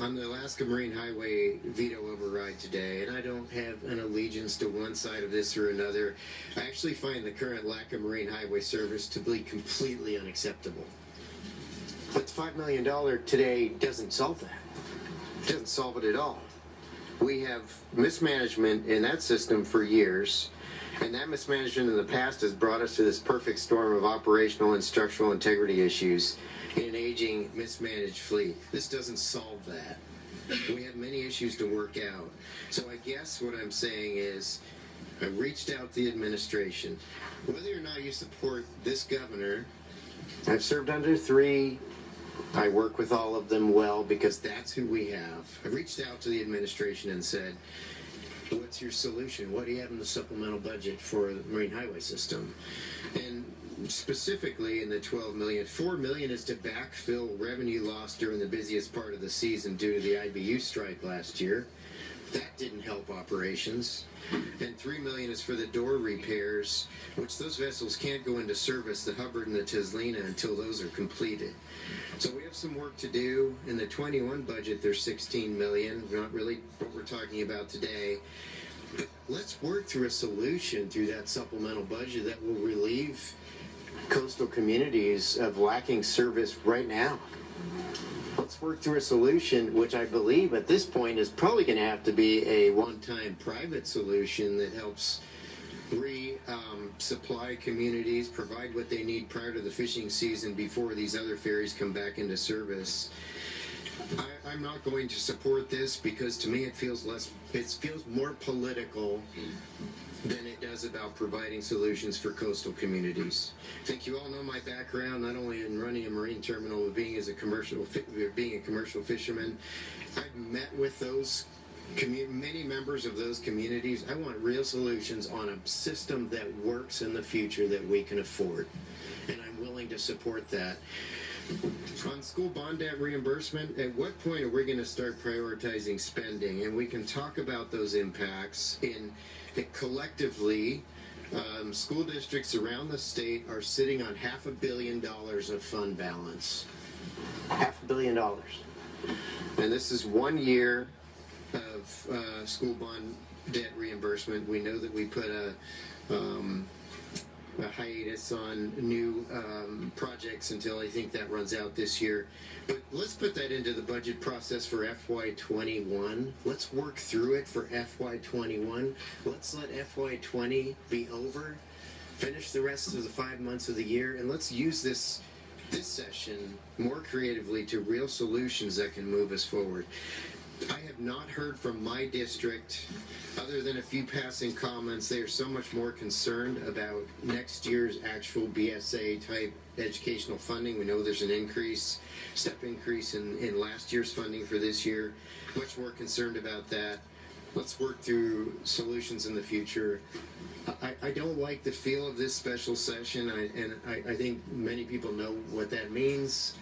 On the Alaska Marine Highway veto override today, and I don't have an allegiance to one side of this or another, I actually find the current lack of Marine Highway service to be completely unacceptable. But the $5 million today doesn't solve that. It doesn't solve it at all. We have mismanagement in that system for years, and that mismanagement in the past has brought us to this perfect storm of operational and structural integrity issues in an aging, mismanaged fleet. This doesn't solve that. We have many issues to work out. So I guess what I'm saying is, I reached out to the administration. Whether or not you support this governor, I've served under 3. I work with all of them well because that's who we have. I reached out to the administration and said, what's your solution? What do you have in the supplemental budget for the marine highway system? And specifically in the $12 million, $4 million is to backfill revenue lost during the busiest part of the season due to the IBU strike last year. That didn't help operations. And $3 million is for the door repairs, which those vessels can't go into service, the Hubbard and the Teslina, until those are completed. So we have some work to do. In the 21 budget, there's $16 million, not really what we're talking about today. But let's work through a solution through that supplemental budget that will relieve coastal communities of lacking service right now. Let's work through a solution, which I believe at this point is probably going to have to be a one-time private solution that helps supply communities, provide what they need prior to the fishing season before these other ferries come back into service. I'm not going to support this because to me it feels more political than it does about providing solutions for coastal communities. I think you all know my background, not only in running a marine terminal, but being a commercial fisherman. I've met with those many members of those communities. I want real solutions on a system that works in the future that we can afford, and I'm willing to support that. On school bond debt reimbursement, at what point are we going to start prioritizing spending? And we can talk about those impacts collectively. School districts around the state are sitting on $500 million of fund balance. $500 million. And this is 1 year of school bond debt reimbursement. We know that we put a hiatus on new projects until I think that runs out this year. But let's put that into the budget process for FY21. Let's work through it for FY21. Let's let FY20 be over. Finish the rest of the 5 months of the year, and let's use this session more creatively to real solutions that can move us forward. I have not heard from my district, other than a few passing comments. They are so much more concerned about next year's actual BSA type educational funding. We know there's an step increase in last year's funding for this year. Much more concerned about that. Let's work through solutions in the future. I don't like the feel of this special session, and I think many people know what that means.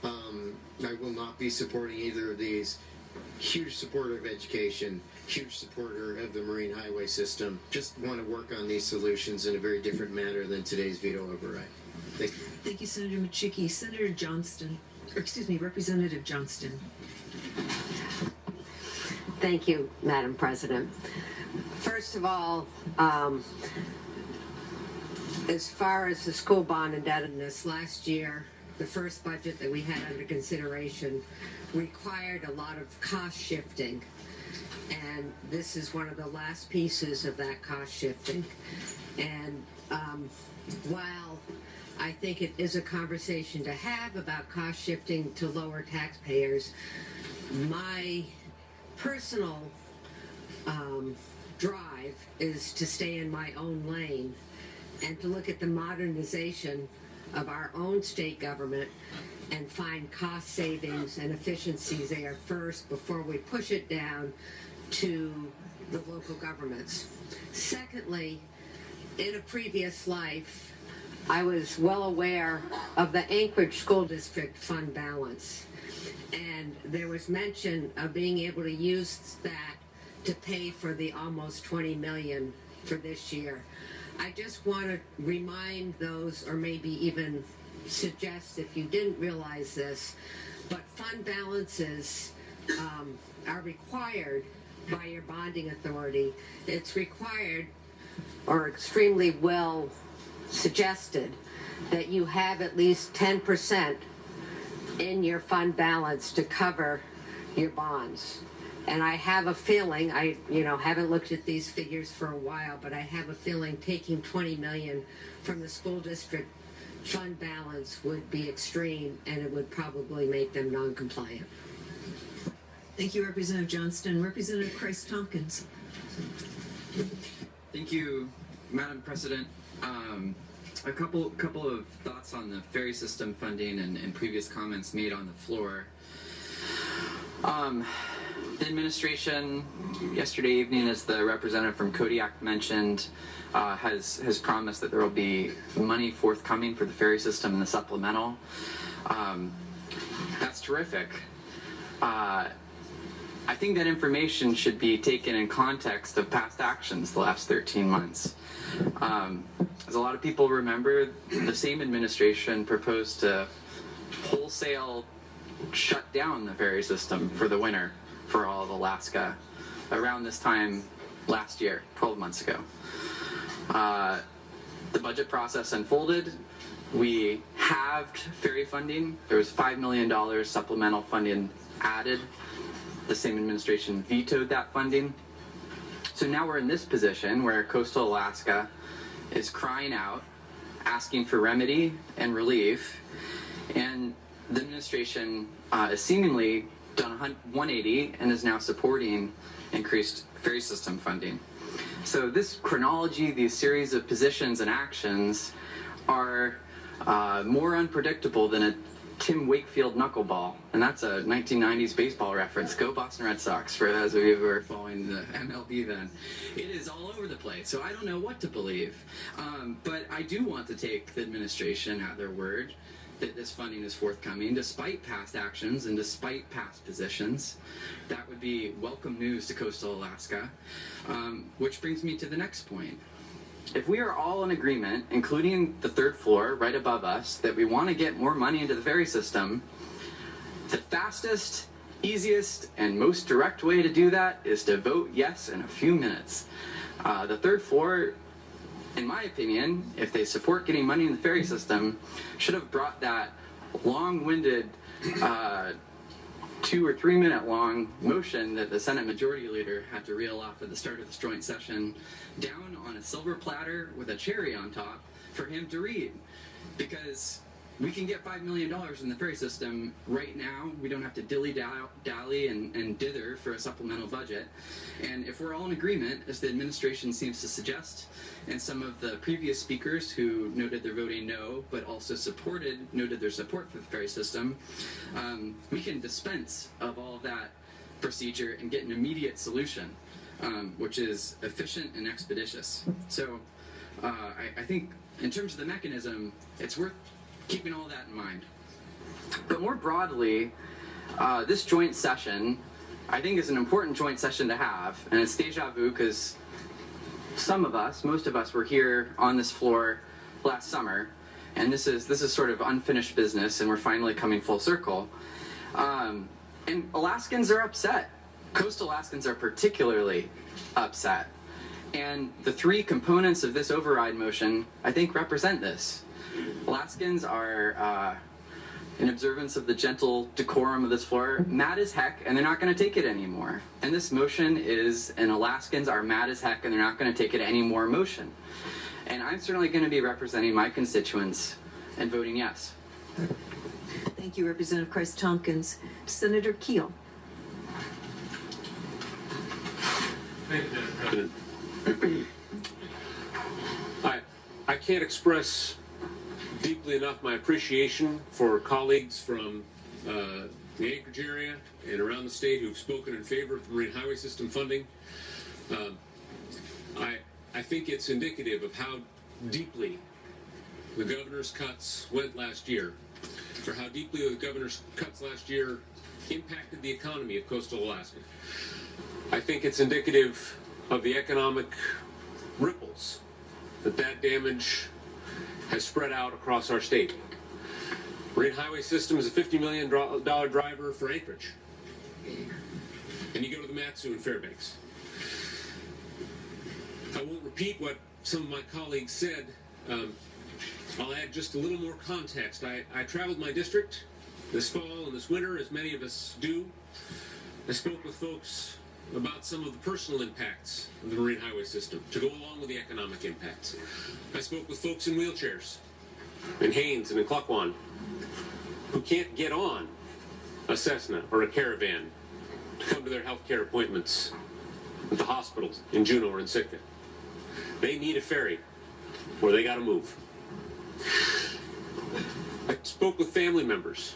I will not be supporting either of these. Huge supporter of education, huge supporter of the marine highway system. Just want to work on these solutions in a very different manner than today's veto override. Thank you. Thank you, Senator Machicki. Senator Johnston, or excuse me, Representative Johnston. Thank you, Madam President. First of all, as far as the school bond indebtedness, last year, the first budget that we had under consideration required a lot of cost shifting, and this is one of the last pieces of that cost shifting. And while I think it is a conversation to have about cost shifting to lower taxpayers, my personal drive is to stay in my own lane and to look at the modernization of our own state government and find cost savings and efficiencies there first before we push it down to the local governments. Secondly, in a previous life, I was well aware of the Anchorage School District fund balance, and there was mention of being able to use that to pay for the almost $20 million for this year. I just want to remind those, or maybe even suggest if you didn't realize this, but fund balances are required by your bonding authority. It's required, or extremely well suggested, that you have at least 10% in your fund balance to cover your bonds. And I have a feeling, I haven't looked at these figures for a while, but I have a feeling taking $20 million from the school district fund balance would be extreme, and it would probably make them non-compliant. Thank you, Representative Johnston. Representative Christ-Tompkins. Thank you, Madam President. A couple of thoughts on the ferry system funding and previous comments made on the floor. The administration yesterday evening, as the representative from Kodiak mentioned, has promised that there will be money forthcoming for the ferry system and the supplemental. That's terrific. I think that information should be taken in context of past actions the last 13 months. As a lot of people remember, the same administration proposed to wholesale shut down the ferry system for the winter for all of Alaska around this time last year, 12 months ago. The budget process unfolded. We halved ferry funding. There was $5 million supplemental funding added. The same administration vetoed that funding. So now we're in this position where coastal Alaska is crying out, asking for remedy and relief, and the administration has seemingly done a 180 and is now supporting increased ferry system funding. So this chronology, these series of positions and actions are more unpredictable than a Tim Wakefield knuckleball, and that's a 1990s baseball reference. Go Boston Red Sox, for those of you who are following the MLB then. It is all over the place, so I don't know what to believe. But I do want to take the administration at their word that this funding is forthcoming, despite past actions and despite past positions. That would be welcome news to coastal Alaska, which brings me to the next point. If we are all in agreement, including the third floor right above us, that we want to get more money into the ferry system, the fastest, easiest, and most direct way to do that is to vote yes in a few minutes. The third floor, in my opinion, if they support getting money in the ferry system, should have brought that long-winded 2 or 3 minute long motion that the Senate Majority Leader had to reel off at the start of this joint session down on a silver platter with a cherry on top for him to read. Because we can get $5 million in the ferry system right now. We don't have to dilly-dally and dither for a supplemental budget. And if we're all in agreement, as the administration seems to suggest, and some of the previous speakers who noted they're voting no, but also noted their support for the ferry system, we can dispense of all of that procedure and get an immediate solution, which is efficient and expeditious. So I think in terms of the mechanism, it's worth keeping all that in mind. But more broadly, this joint session, I think, is an important joint session to have, and it's deja vu because most of us were here on this floor last summer, and this is sort of unfinished business, and we're finally coming full circle. And Alaskans are upset. Coastal Alaskans are particularly upset. And the three components of this override motion, I think, represent this. Alaskans are, in observance of the gentle decorum of this floor, mad as heck, and they're not going to take it anymore. And this motion is an Alaskans are mad as heck, and they're not going to take it anymore motion. And I'm certainly going to be representing my constituents and voting yes. Thank you, Representative Christ-Tompkins. Senator Keel. Thank you, Madam President. I can't express deeply enough my appreciation for colleagues from the Anchorage area and around the state who've spoken in favor of the Marine Highway System funding. I think it's indicative of how deeply the governor's cuts went last year, or how deeply the governor's cuts last year impacted the economy of coastal Alaska. I think it's indicative of the economic ripples that damage has spread out across our state. Marine Highway System is a $50 million driver for Anchorage. And you go to the Matsu in Fairbanks. I won't repeat what some of my colleagues said. I'll add just a little more context. I traveled my district This fall and this winter, as many of us do, I spoke with folks about some of the personal impacts of the marine highway system to go along with the economic impacts. I spoke with folks in wheelchairs in Haines and in Cluckwan who can't get on a Cessna or a Caravan to come to their health care appointments at the hospitals in Juneau or in Sitka. They need a ferry or they got to move. I spoke with family members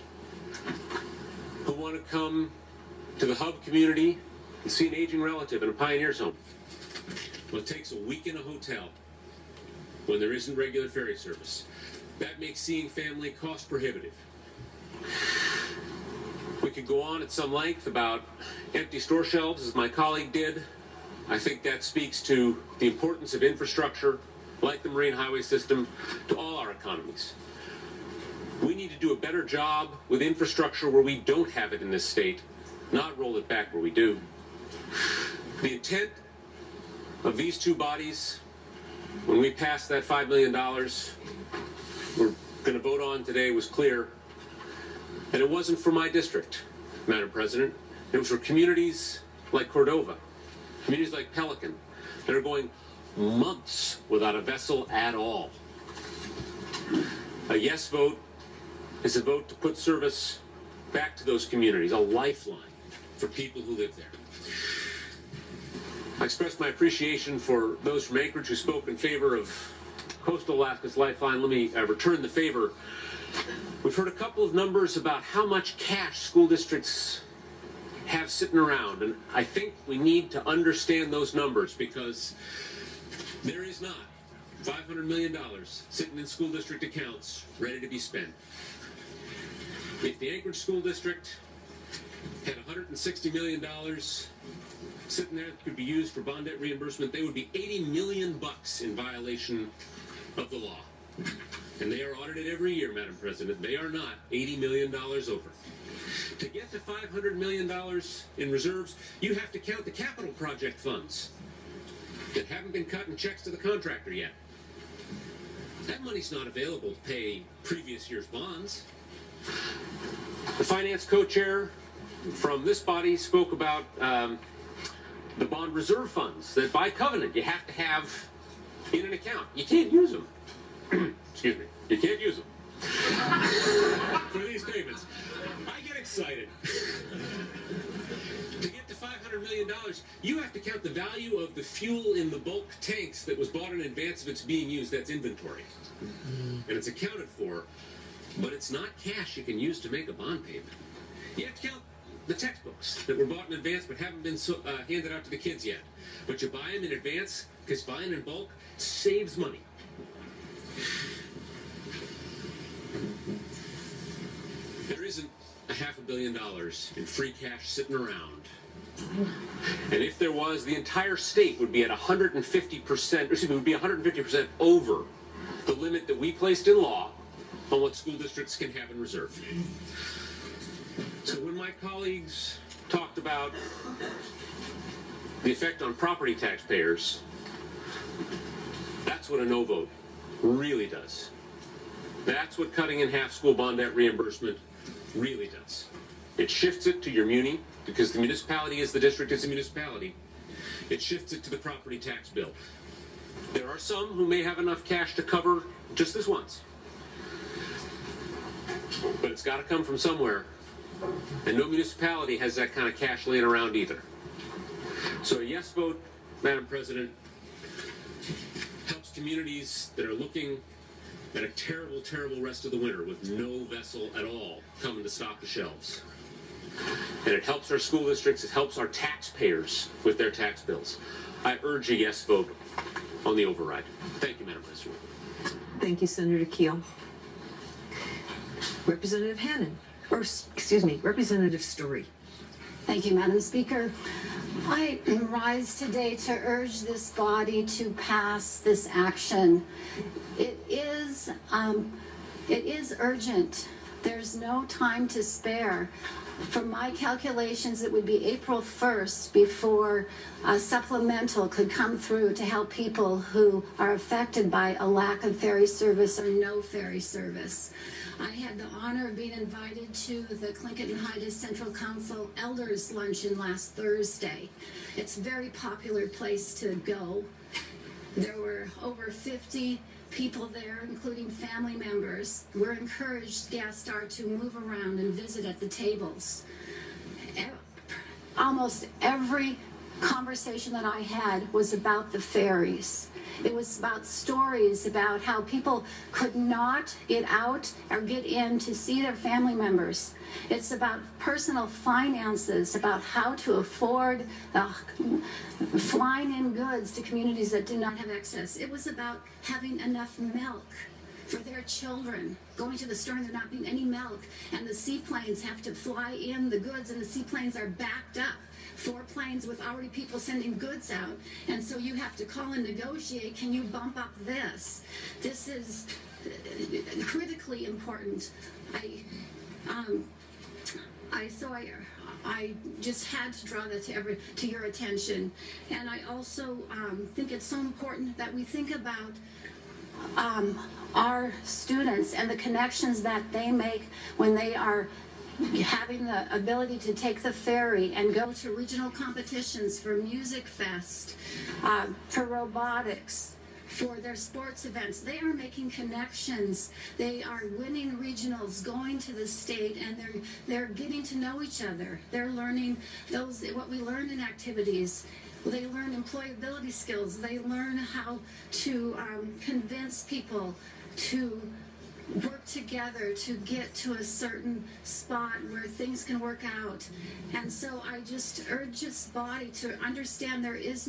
who want to come to the hub community and see an aging relative in a pioneer's home. Well, it takes a week in a hotel when there isn't regular ferry service. That makes seeing family cost prohibitive. We could go on at some length about empty store shelves, as my colleague did. I think that speaks to the importance of infrastructure, like the marine highway system, to all our economies. We need to do a better job with infrastructure where we don't have it in this state, not roll it back where we do. The intent of these two bodies, when we passed that $5 million we're going to vote on today, was clear. And it wasn't for my district, Madam President. It was for communities like Cordova, communities like Pelican, that are going months without a vessel at all. A yes vote is a vote to put service back to those communities, a lifeline for people who live there. I express my appreciation for those from Anchorage who spoke in favor of Coastal Alaska's Lifeline. Let me return the favor. We've heard a couple of numbers about how much cash school districts have sitting around, and I think we need to understand those numbers, because there is not $500 million sitting in school district accounts ready to be spent. If the Anchorage School District had $160 million sitting there that could be used for bond debt reimbursement, they would be $80 million in violation of the law. And they are audited every year, Madam President. They are not $80 million over. To get to $500 million in reserves, you have to count the capital project funds that haven't been cut in checks to the contractor yet. That money's not available to pay previous year's bonds. The finance co-chair from this body spoke about the bond reserve funds that by covenant you have to have in an account. You can't use them. Excuse me. You can't use them for these payments. I get excited. To get to $500 million, you have to count the value of the fuel in the bulk tanks that was bought in advance of its being used. That's inventory. And it's accounted for, but it's not cash you can use to make a bond payment. You have to count the textbooks that were bought in advance but haven't been handed out to the kids yet. But you buy them in advance because buying in bulk saves money. There isn't $500 million in free cash sitting around. And if there was, the entire state would be at 150%, would be 150% over the limit that we placed in law on what school districts can have in reserve. So when my colleagues talked about the effect on property taxpayers, that's what a no vote really does. That's what cutting in half school bond debt reimbursement really does. It shifts it to your muni, because the municipality is the district, it's a municipality. It shifts it to the property tax bill. There are some who may have enough cash to cover just this once. But it's got to come from somewhere. And no municipality has that kind of cash laying around either. So a yes vote, Madam President, helps communities that are looking at a terrible, terrible rest of the winter with no vessel at all coming to stock the shelves. And it helps our school districts, it helps our taxpayers with their tax bills. I urge a yes vote on the override. Thank you, Madam President. Thank you, Senator Keel. Representative Hannon, or excuse me, Representative Story. Thank you, Madam Speaker. I rise today to urge this body to pass this action. It is urgent. There's no time to spare. From my calculations, it would be April 1st before a supplemental could come through to help people who are affected by a lack of ferry service or no ferry service. I had the honor of being invited to the Clinton-Hydas Central Council Elders Luncheon last Thursday. It's a very popular place to go. There were over 50 people there, including family members. We're encouraged guests are to move around and visit at the tables. Almost every conversation that I had was about the ferries. It was about stories about how people could not get out or get in to see their family members. It's about personal finances, about how to afford flying in goods to communities that do not have access. It was about having enough milk for their children, going to the store and there not being any milk, and the seaplanes have to fly in the goods and the seaplanes are backed up. 4 planes with already people sending goods out, and so you have to call and negotiate, can you bump up this? This is critically important. I just had to draw that to your attention, and I also think it's so important that we think about our students and the connections that they make when they are having the ability to take the ferry and go to regional competitions for Music Fest, for robotics, for their sports events. They are making connections. They are winning regionals, going to the state, and they're getting to know each other. They're learning what we learn in activities. They learn employability skills. They learn how to convince people to work together to get to a certain spot where things can work out. And so I just urge this body to understand this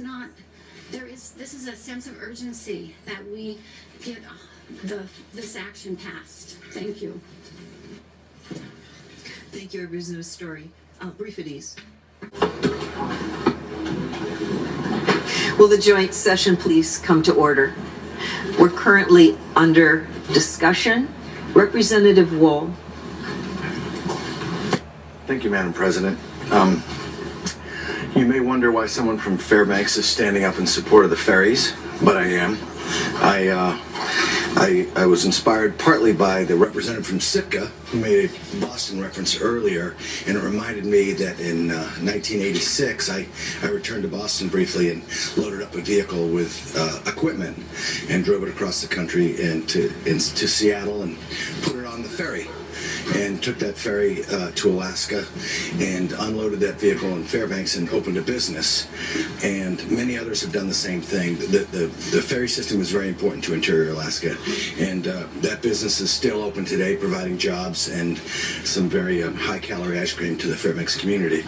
is a sense of urgency that we get this action passed. Thank you. Thank you, Representative Story. Brief at ease. Will the joint session please come to order? We're currently under discussion. Representative Wool. Thank you, Madam President. You may wonder why someone from Fairbanks is standing up in support of the ferries, but I am. I was inspired partly by the representative from Sitka who made a Boston reference earlier, and it reminded me that in 1986 I returned to Boston briefly and loaded up a vehicle with equipment and drove it across the country and to Seattle and put it on the ferry. And took that ferry to Alaska and unloaded that vehicle in Fairbanks and opened a business. And many others have done the same thing. The ferry system is very important to interior Alaska. And that business is still open today, providing jobs and some very high-calorie ice cream to the Fairbanks community.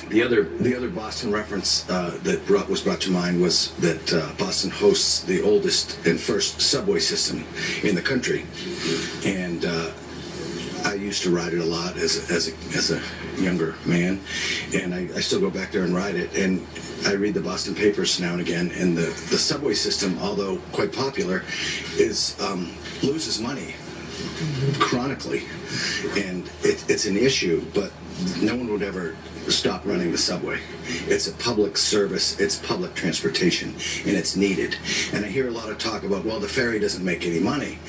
The other Boston reference that was brought to mind was that Boston hosts the oldest and first subway system in the country, and I used to ride it a lot as a younger man, and I still go back there and ride it. And I read the Boston papers now and again, and the subway system, although quite popular, loses money chronically, and it's an issue, but no one would ever stop running the subway. It's a public service, it's public transportation, and it's needed. And I hear a lot of talk about, well, the ferry doesn't make any money.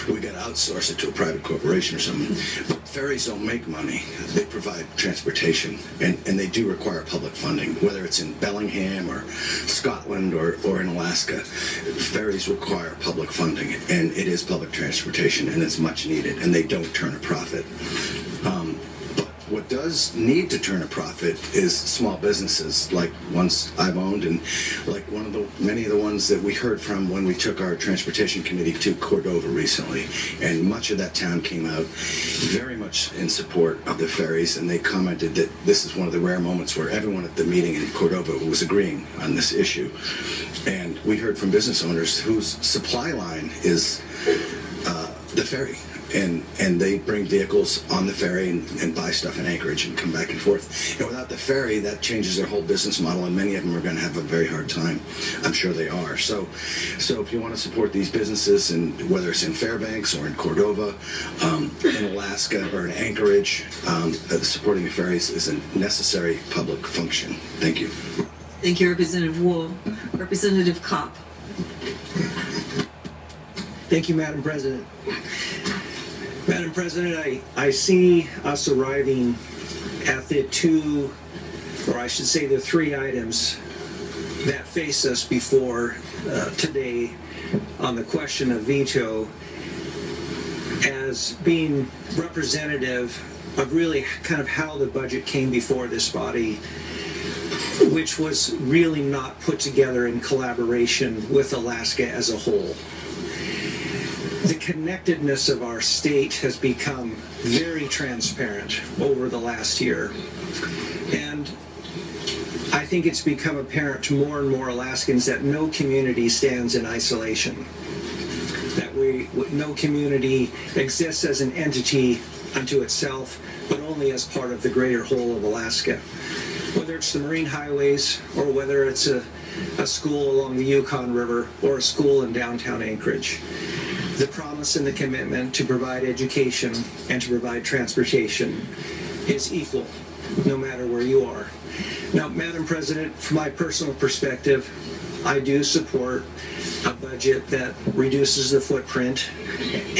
We got to outsource it to a private corporation or something. But ferries don't make money. They provide transportation, and they do require public funding, whether it's in Bellingham or Scotland or in Alaska. Ferries require public funding, and it is public transportation, and it's much needed, and they don't turn a profit. What does need to turn a profit is small businesses like ones I've owned, and like many of the ones that we heard from when we took our transportation committee to Cordova recently. And much of that town came out very much in support of the ferries, and they commented that this is one of the rare moments where everyone at the meeting in Cordova was agreeing on this issue. And we heard from business owners whose supply line is the ferry. And they bring vehicles on the ferry and buy stuff in Anchorage and come back and forth. And without the ferry, that changes their whole business model, and many of them are going to have a very hard time. I'm sure they are. So if you want to support these businesses, and whether it's in Fairbanks or in Cordova, in Alaska or in Anchorage, supporting the ferries is a necessary public function. Thank you. Thank you, Representative Wool. Representative Kopp. Thank you, Madam President. Madam President, I see us arriving at the two, or I should say the three items that face us before today on the question of veto as being representative of really kind of how the budget came before this body, which was really not put together in collaboration with Alaska as a whole. The connectedness of our state has become very transparent over the last year. And I think it's become apparent to more and more Alaskans that no community stands in isolation, that no community exists as an entity unto itself, but only as part of the greater whole of Alaska. Whether it's the marine highways, or whether it's a school along the Yukon River, or a school in downtown Anchorage. The promise and the commitment to provide education and to provide transportation is equal, no matter where you are. Now, Madam President, from my personal perspective, I do support a budget that reduces the footprint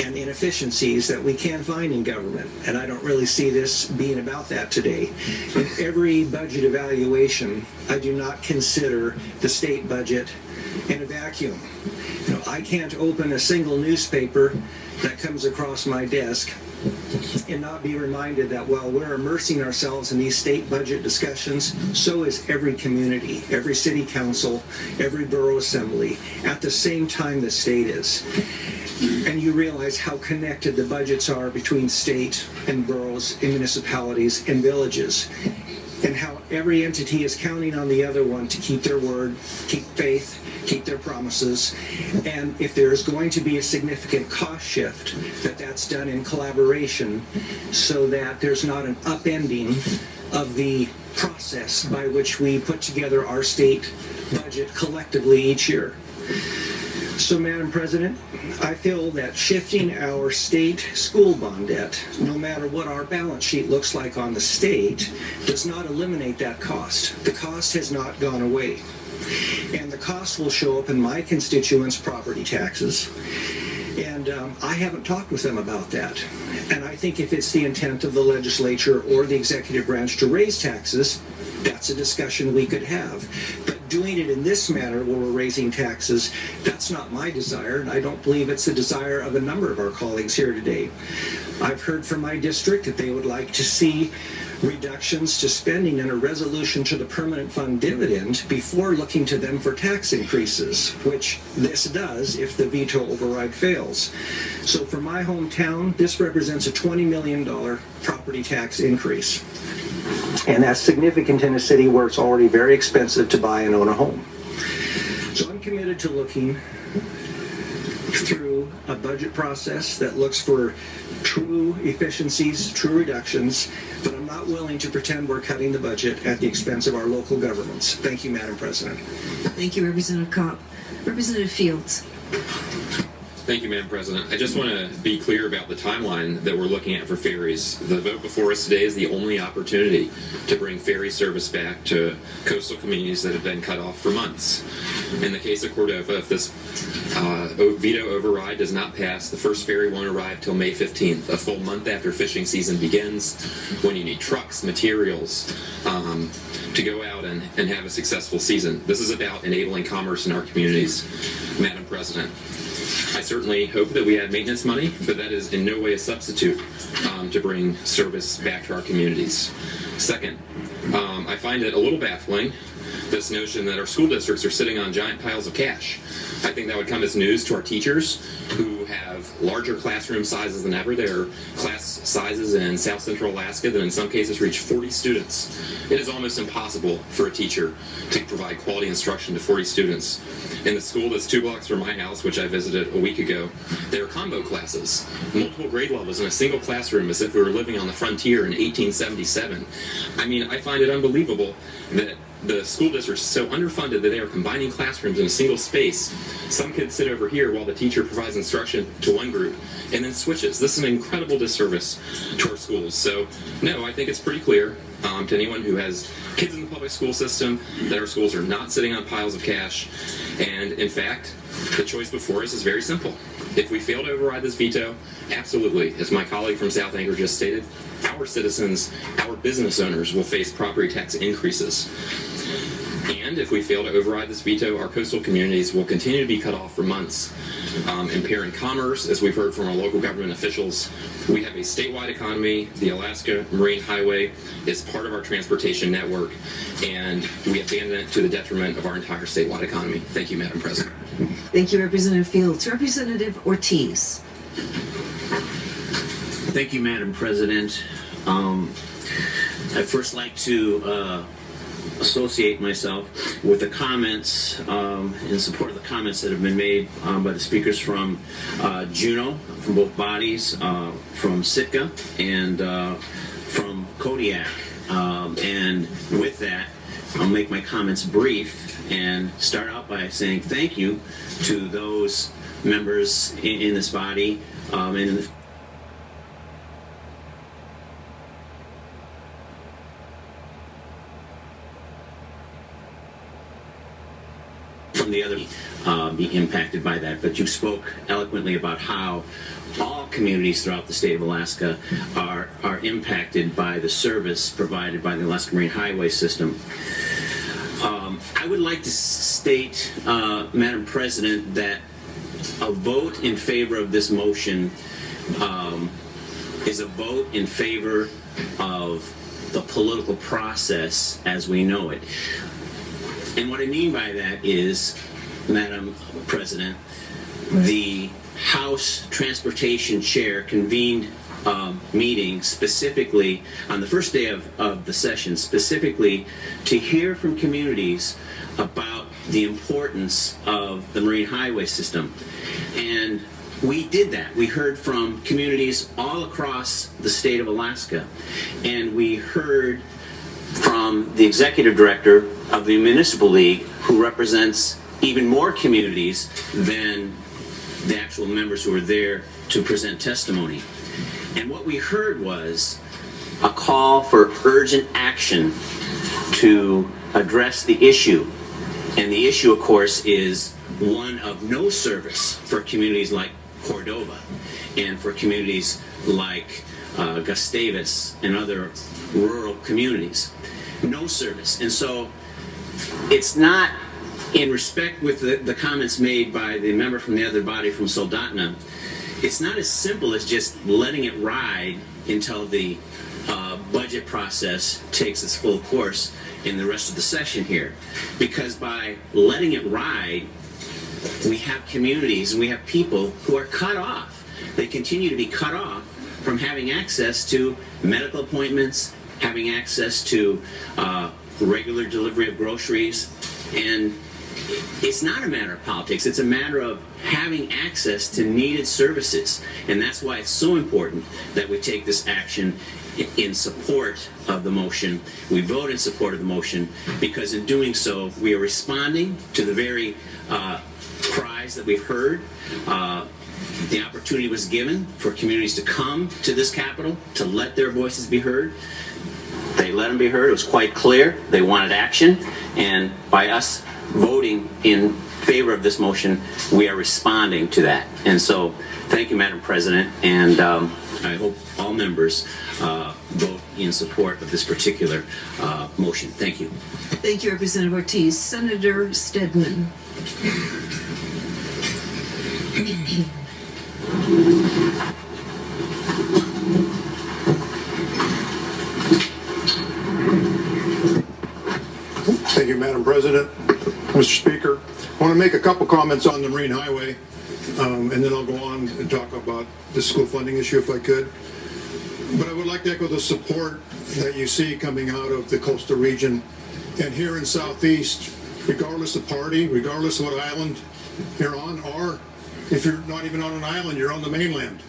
and inefficiencies that we can find in government. And I don't really see this being about that today. In every budget evaluation, I do not consider the state budget in a vacuum. You know, I can't open a single newspaper that comes across my desk and not be reminded that while we're immersing ourselves in these state budget discussions, so is every community, every city council, every borough assembly, at the same time the state is. And you realize how connected the budgets are between state and boroughs and municipalities and villages, and how every entity is counting on the other one to keep their word, keep faith, keep their promises. And if there's going to be a significant cost shift, that's done in collaboration so that there's not an upending of the process by which we put together our state budget collectively each year. So, Madam President, I feel that shifting our state school bond debt, no matter what our balance sheet looks like on the state, does not eliminate that cost. The cost has not gone away. And the cost will show up in my constituents' property taxes. And I haven't talked with them about that. And I think if it's the intent of the legislature or the executive branch to raise taxes, that's a discussion we could have. But doing it in this manner where we're raising taxes, that's not my desire, and I don't believe it's the desire of a number of our colleagues here today. I've heard from my district that they would like to see reductions to spending and a resolution to the permanent fund dividend before looking to them for tax increases, which this does if the veto override fails. So for my hometown, this represents a $20 million property tax increase. And that's significant in a city where it's already very expensive to buy and own a home. So I'm committed to looking through a budget process that looks for true efficiencies, true reductions, but I'm not willing to pretend we're cutting the budget at the expense of our local governments. Thank you, Madam President. Thank you, Representative Kopp. Representative Fields. Thank you, Madam President. I just want to be clear about the timeline that we're looking at for ferries. The vote before us today is the only opportunity to bring ferry service back to coastal communities that have been cut off for months. In the case of Cordova, if this veto override does not pass, the first ferry won't arrive till May 15th, a full month after fishing season begins, when you need trucks, materials, to go out and have a successful season. This is about enabling commerce in our communities, Madam President. I certainly hope that we have maintenance money, but that is in no way a substitute to bring service back to our communities. Second, I find it a little baffling, this notion that our school districts are sitting on giant piles of cash. I think that would come as news to our teachers who have larger classroom sizes than ever. There are class sizes in South Central Alaska that in some cases reach 40 students. It is almost impossible for a teacher to provide quality instruction to 40 students. In the school that's 2 blocks from my house, which I visited a week ago, there are combo classes, multiple grade levels in a single classroom as if we were living on the frontier in 1877. I mean, I find it unbelievable that the school district is so underfunded that they are combining classrooms in a single space. Some kids sit over here while the teacher provides instruction to one group and then switches. This is an incredible disservice to our schools. So, no, I think it's pretty clear to anyone who has kids in the public school system that our schools are not sitting on piles of cash. And, in fact, the choice before us is very simple. If we fail to override this veto, absolutely, as my colleague from South Anchor just stated, our citizens, our business owners will face property tax increases. And if we fail to override this veto, our coastal communities will continue to be cut off for months, impairing commerce, as we've heard from our local government officials. We have a statewide economy. The Alaska Marine Highway is part of our transportation network, and we abandon it to the detriment of our entire statewide economy. Thank you, Madam President. Thank you, Representative Fields. Representative Ortiz. Thank you, Madam President. I'd first like to associate myself with the comments in support of the comments that have been made by the speakers from Juneau, from both bodies, from Sitka, and from Kodiak. And with that, I'll make my comments brief and start out by saying thank you to those members in this body and from the other be impacted by that. But you spoke eloquently about how all communities throughout the state of Alaska are impacted by the service provided by the Alaska Marine Highway system. I would like to state, Madam President, that a vote in favor of this motion is a vote in favor of the political process as we know it. And what I mean by that is, Madam President, the House Transportation Chair convened a meeting specifically on the first day of the session, specifically to hear from communities about the importance of the Marine Highway system. And we did that. We heard from communities all across the state of Alaska. And we heard from the executive director of the Municipal League, who represents even more communities than the actual members who were there to present testimony. And what we heard was a call for urgent action to address the issue. And the issue, of course, is one of no service for communities like Cordova and for communities like Gustavus and other rural communities. No service. And so it's not, in respect with the comments made by the member from the other body from Soldotna, it's not as simple as just letting it ride until the budget process takes its full course in the rest of the session here. Because by letting it ride, we have communities and we have people who are cut off. They continue to be cut off from having access to medical appointments, having access to regular delivery of groceries. And it's not a matter of politics, it's a matter of having access to needed services. And that's why it's so important that we take this action in support of the motion. We vote in support of the motion because in doing so, we are responding to the very cries that we've heard. The opportunity was given for communities to come to this Capitol to let their voices be heard. They let them be heard. It was quite clear. They wanted action. And by us voting in favor of this motion, we are responding to that. And so, thank you, Madam President. And I hope all members vote in support of this particular motion. Thank you. Thank you, Representative Ortiz. Senator Stedman. Thank you, Madam President. Mr. Speaker, I want to make a couple comments on the Marine Highway, and then I'll go on and talk about the school funding issue if I could. But I would like to echo the support that you see coming out of the coastal region and here in Southeast, regardless of party, regardless of what island you're on, or if you're not even on an island, you're on the mainland.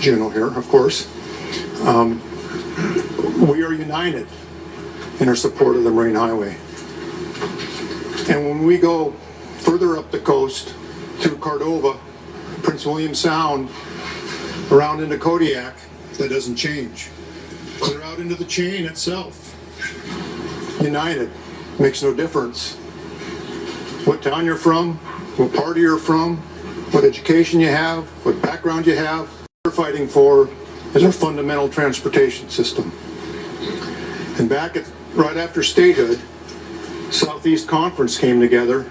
Juneau here, of course. We are united in our support of the Marine Highway. And when we go further up the coast through Cordova, Prince William Sound, around into Kodiak, that doesn't change. Clear out into the chain itself. United. Makes no difference what town you're from, what party you're from, what education you have, what background you have. What we're fighting for is our fundamental transportation system. And right after statehood, Southeast Conference came together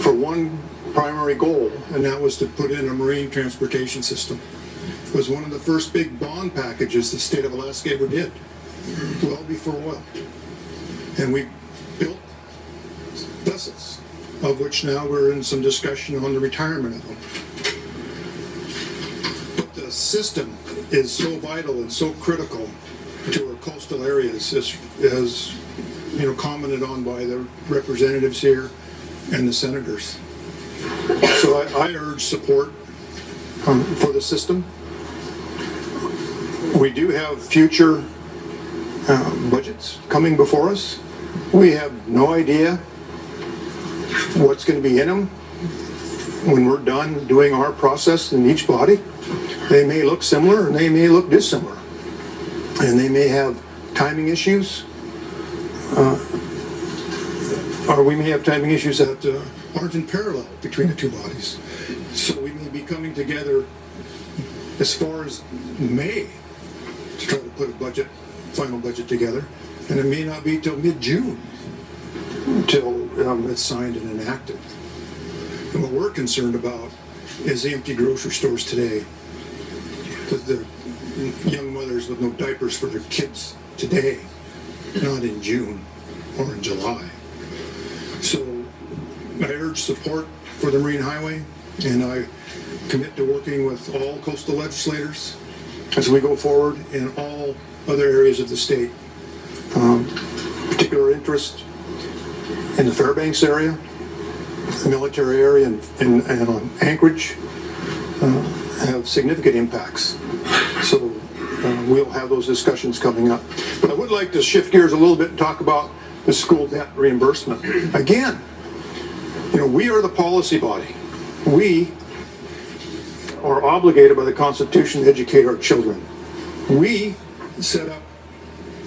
for one primary goal, and that was to put in a marine transportation system. It was one of the first big bond packages the state of Alaska ever did, well before oil. And we built vessels, of which now we're in some discussion on the retirement of them. But the system is so vital and so critical to our coastal areas, as you know, commented on by the representatives here and the senators. So I urge support for the system. We do have future budgets coming before us. We have no idea what's going to be in them when we're done doing our process in each body. They may look similar and they may look dissimilar. And they may have timing issues. Or we may have timing issues that aren't in parallel between the two bodies. So we may be coming together as far as May to try to put a final budget together. And it may not be till mid-June until it's signed and enacted. And what we're concerned about is the empty grocery stores today. The young mothers with no diapers for their kids today, not in June or in July. So I urge support for the Marine Highway, and I commit to working with all coastal legislators as we go forward in all other areas of the state. Particular interest in the Fairbanks area, the military area, and on Anchorage have significant impacts. So we'll have those discussions coming up. But I would like to shift gears a little bit and talk about the school debt reimbursement. Again, you know, we are the policy body. We are obligated by the Constitution to educate our children. We set up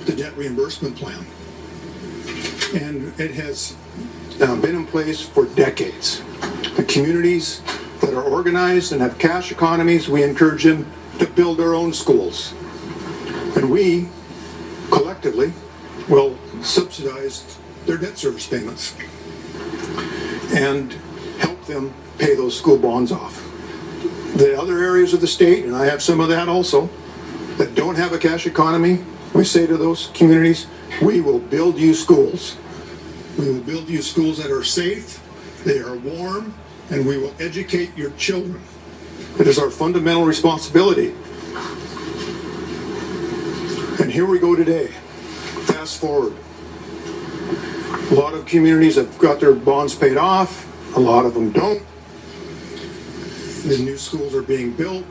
the debt reimbursement plan. And it has been in place for decades. The communities that are organized and have cash economies, we encourage them to build their own schools. And we, collectively, will subsidize their debt service payments and help them pay those school bonds off. The other areas of the state, and I have some of that also, that don't have a cash economy, we say to those communities, we will build you schools. We will build you schools that are safe, they are warm, and we will educate your children. It is our fundamental responsibility. And here we go today. Fast forward. A lot of communities have got their bonds paid off. A lot of them don't. The new schools are being built.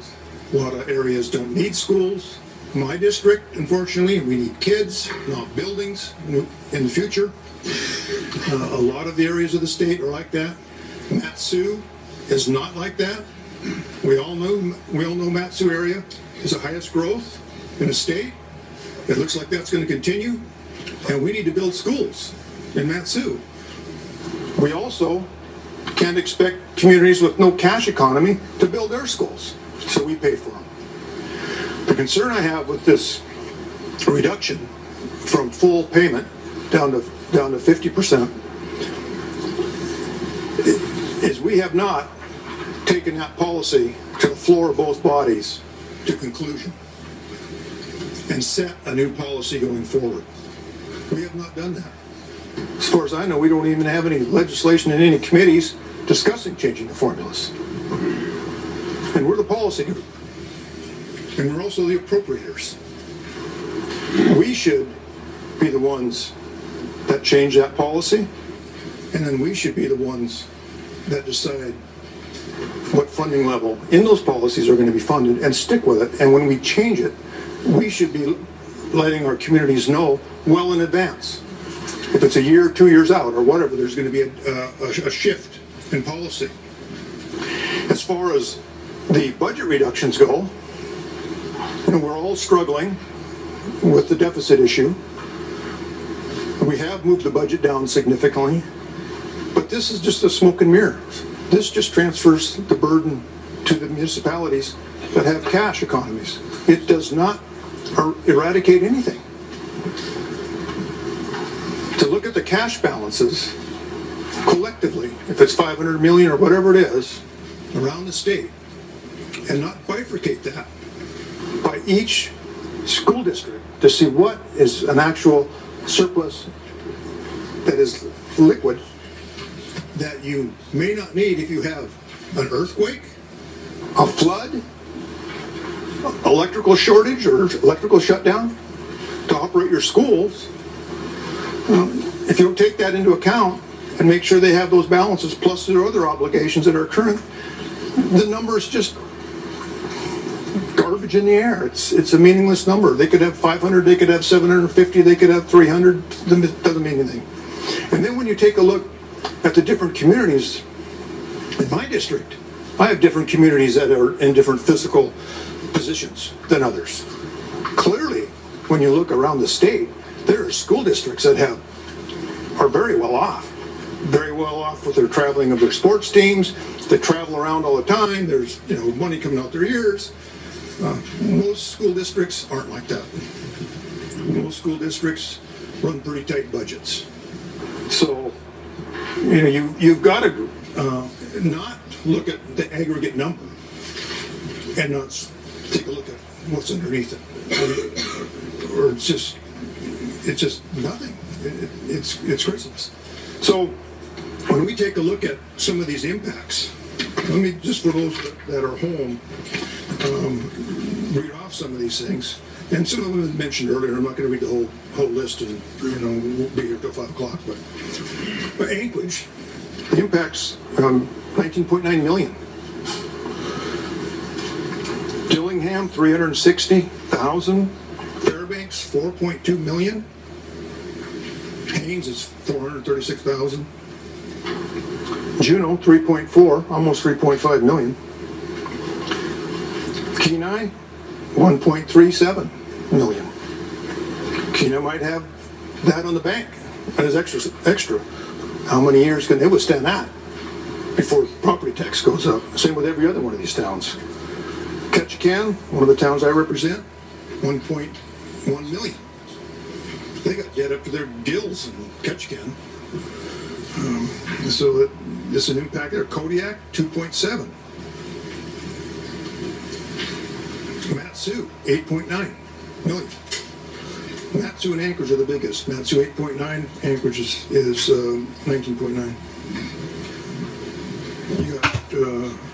A lot of areas don't need schools. My district, unfortunately, we need kids, not buildings in the future. A lot of the areas of the state are like that. Mat-Su is not like that. We all know Mat-Su area is the highest growth in the state. It looks like that's going to continue, and we need to build schools in Mat-Su. We also can't expect communities with no cash economy to build their schools, so we pay for them. The concern I have with this reduction from full payment down to 50% is we have not taken that policy to the floor of both bodies to conclusion and set a new policy going forward. We have not done that. As far as I know, we don't even have any legislation in any committees discussing changing the formulas. And we're the policy group. And we're also the appropriators. We should be the ones that change that policy, and then we should be the ones that decide what funding level in those policies are going to be funded and stick with it. And when we change it, we should be letting our communities know well in advance. If it's a year, 2 years out, or whatever, there's going to be a shift in policy. As far as the budget reductions go, you know, we're all struggling with the deficit issue. We have moved the budget down significantly, but this is just a smoke and mirrors. This just transfers the burden to the municipalities that have cash economies. It does not eradicate anything. To look at the cash balances collectively, if it's 500 million or whatever it is, around the state, and not bifurcate that by each school district to see what is an actual surplus that is liquid that you may not need if you have an earthquake, a flood, electrical shortage or electrical shutdown to operate your schools. If you don't take that into account and make sure they have those balances plus their other obligations that are current, the number is just garbage in the air. It's a meaningless number. They could have 500, they could have 750, they could have 300. It doesn't mean anything. And then when you take a look at the different communities in my district, I have different communities that are in different fiscal positions than others. Clearly, when you look around the state, there are school districts that are very well off with their traveling of their sports teams. They travel around all the time. There's money coming out their ears. Most school districts aren't like that. Most school districts run pretty tight budgets. So you've got to not look at the aggregate number and not take a look at what's underneath it, or it's just nothing. It's craziness. So when we take a look at some of these impacts, let me just, for those that are home, read off some of these things. And some of them have mentioned earlier. I'm not going to read the whole list, and we'll be here till 5 o'clock. But Anchorage, the impacts 19.9 million. Dillingham 360,000. Fairbanks 4.2 million. Haines is 436,000. Juneau 3.4, almost 3.5 million. Kenai 1.37 million. Kenai might have that on the bank as extra. How many years can they withstand that before property tax goes up? Same with every other one of these towns. Ketchikan, one of the towns I represent, 1.1 million. They got debt up to their gills in Ketchikan. So this is an impact there. Kodiak, 2.7. Matsu, 8.9 million. Matsu and Anchorage are the biggest. Matsu 8.9, Anchorage is 19.9. You got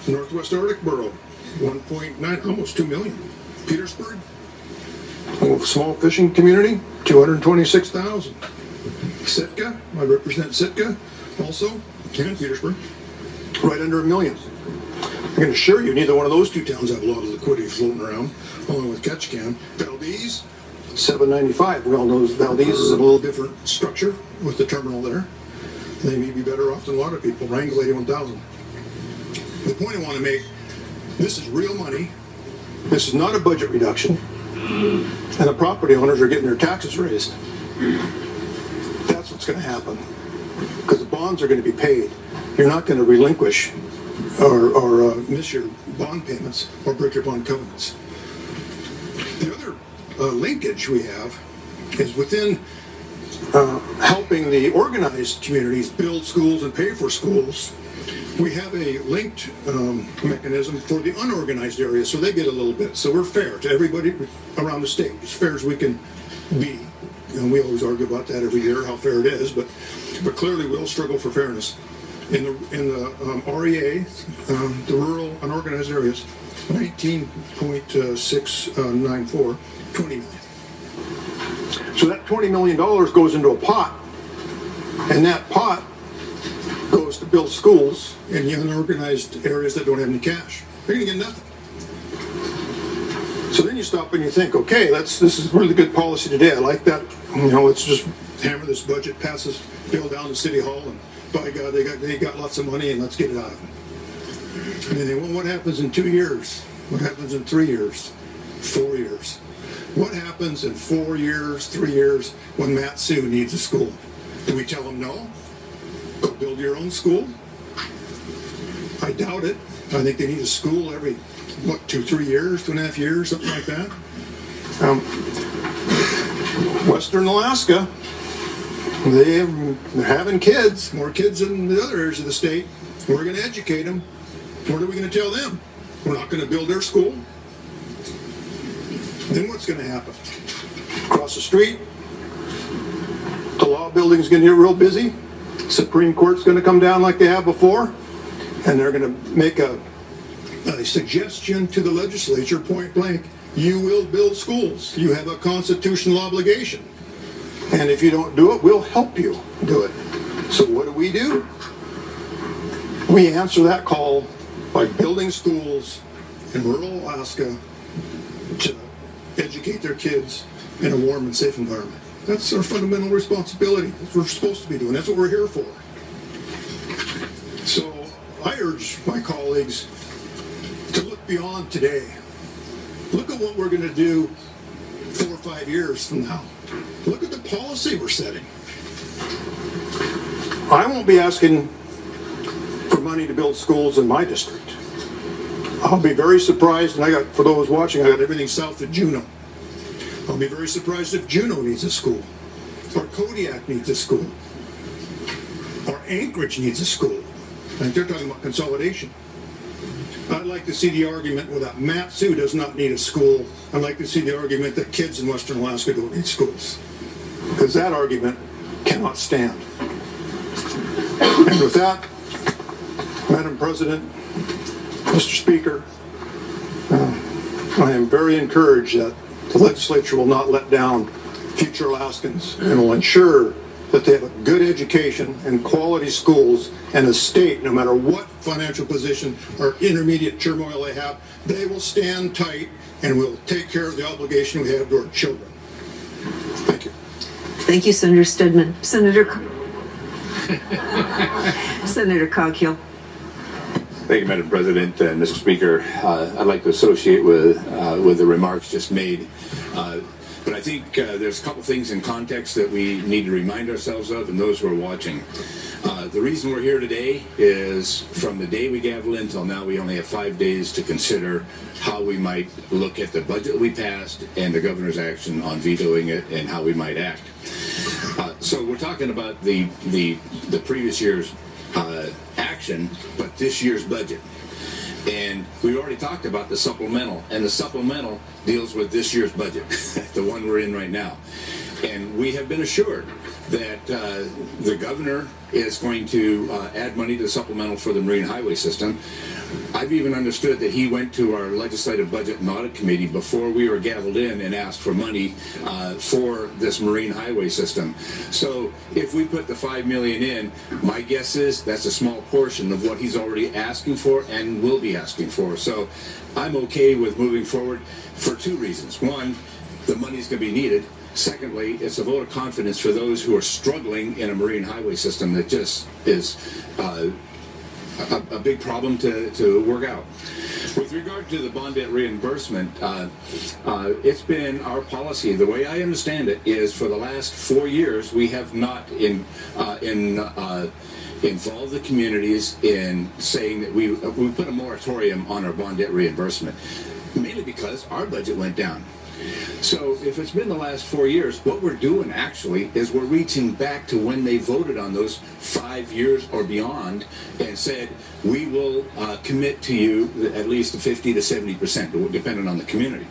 Northwest Arctic Borough, 1.9, almost 2 million. Petersburg, a small fishing community, 226,000. Sitka, I represent Sitka also, and Petersburg, right under $1 million. I can assure you neither one of those two towns have a lot of liquidity floating around, along with Ketchikan. Valdez, 795. We all know Valdez is a little different structure with the terminal there. They may be better off than a lot of people. Wrangell, 81,000. The point I want to make, this is real money. This is not a budget reduction. And the property owners are getting their taxes raised. That's what's going to happen. Because the bonds are going to be paid. You're not going to relinquish or miss your bond payments or break your bond covenants. The other linkage we have is within helping the organized communities build schools and pay for schools. We have a linked mechanism for the unorganized areas, so they get a little bit. So we're fair to everybody around the state, as fair as we can be. And we always argue about that every year, how fair it is, but clearly we'll struggle for fairness. In the REA, the rural unorganized areas, 19.694, 20. So that $20 million goes into a pot, and that pot goes to build schools in the unorganized areas that don't have any cash. They're going to get nothing. So then you stop and you think, okay, this is really good policy today. I like that. Let's just hammer this budget, pass this bill down to City Hall, and by God, they got lots of money, and let's get it out. And then well, what happens in 2 years? What happens in 3 years? 4 years? What happens in 4 years, 3 years when Matsu needs a school? Do we tell them no? Go build your own school? I doubt it. I think they need a school every, what, 2-3 years, 2.5 years, something like that. Western Alaska, they're having kids, more kids than the other areas of the state. We're going to educate them. What are we going to tell them? We're not going to build their school? Then what's going to happen? Across the street, the law building's going to get real busy. Supreme Court's going to come down like they have before, and they're going to make a suggestion to the legislature, point blank. You will build schools. You have a constitutional obligation. And if you don't do it, we'll help you do it. So what do? We answer that call by building schools in rural Alaska to educate their kids in a warm and safe environment. That's our fundamental responsibility. That's what we're supposed to be doing. That's what we're here for. So I urge my colleagues to look beyond today. Look at what we're going to do 4 or 5 years from now. Look at the policy we're setting. I won't be asking for money to build schools in my district. I'll be very surprised, and for those watching, I got everything south of Juneau. I'll be very surprised if Juneau needs a school, or Kodiak needs a school, or Anchorage needs a school. I think they're talking about consolidation. I'd like to see the argument that Mat-Su does not need a school. I'd like to see the argument that kids in Western Alaska don't need schools. Because that argument cannot stand. And with that, Madam President, Mr. Speaker, I am very encouraged that the legislature will not let down future Alaskans and will ensure that they have a good education and quality schools, and a state, no matter what financial position or intermediate turmoil they have, they will stand tight and will take care of the obligation we have to our children. Thank you. Thank you, Senator Stedman. Senator Coghill. Thank you, Madam President and Mr. Speaker. I'd like to associate with the remarks just made. But I think there's a couple things in context that we need to remind ourselves of, and those who are watching. The reason we're here today is from the day we gavel in until now, we only have 5 days to consider how we might look at the budget we passed and the governor's action on vetoing it and how we might act. So we're talking about the previous year's action, but this year's budget. And we already talked about the supplemental, and the supplemental deals with this year's budget, the one we're in right now. And we have been assured that the governor is going to add money to the supplemental for the Marine Highway System. I've even understood that he went to our Legislative Budget and Audit Committee before we were gaveled in and asked for money for this Marine Highway System. So if we put the $5 million in, my guess is that's a small portion of what he's already asking for and will be asking for. So I'm okay with moving forward for 2 reasons. One, the money's going to be needed. Secondly, it's a vote of confidence for those who are struggling in a marine highway system that just is a big problem to work out. With regard to the bond debt reimbursement, it's been our policy, the way I understand it, is for the last 4 years we have not involved the communities in saying that we put a moratorium on our bond debt reimbursement, mainly because our budget went down. So if it's been the last 4 years, what we're doing actually is we're reaching back to when they voted on those 5 years or beyond and said, we will commit to you at least 50 to 70%, depending on the community.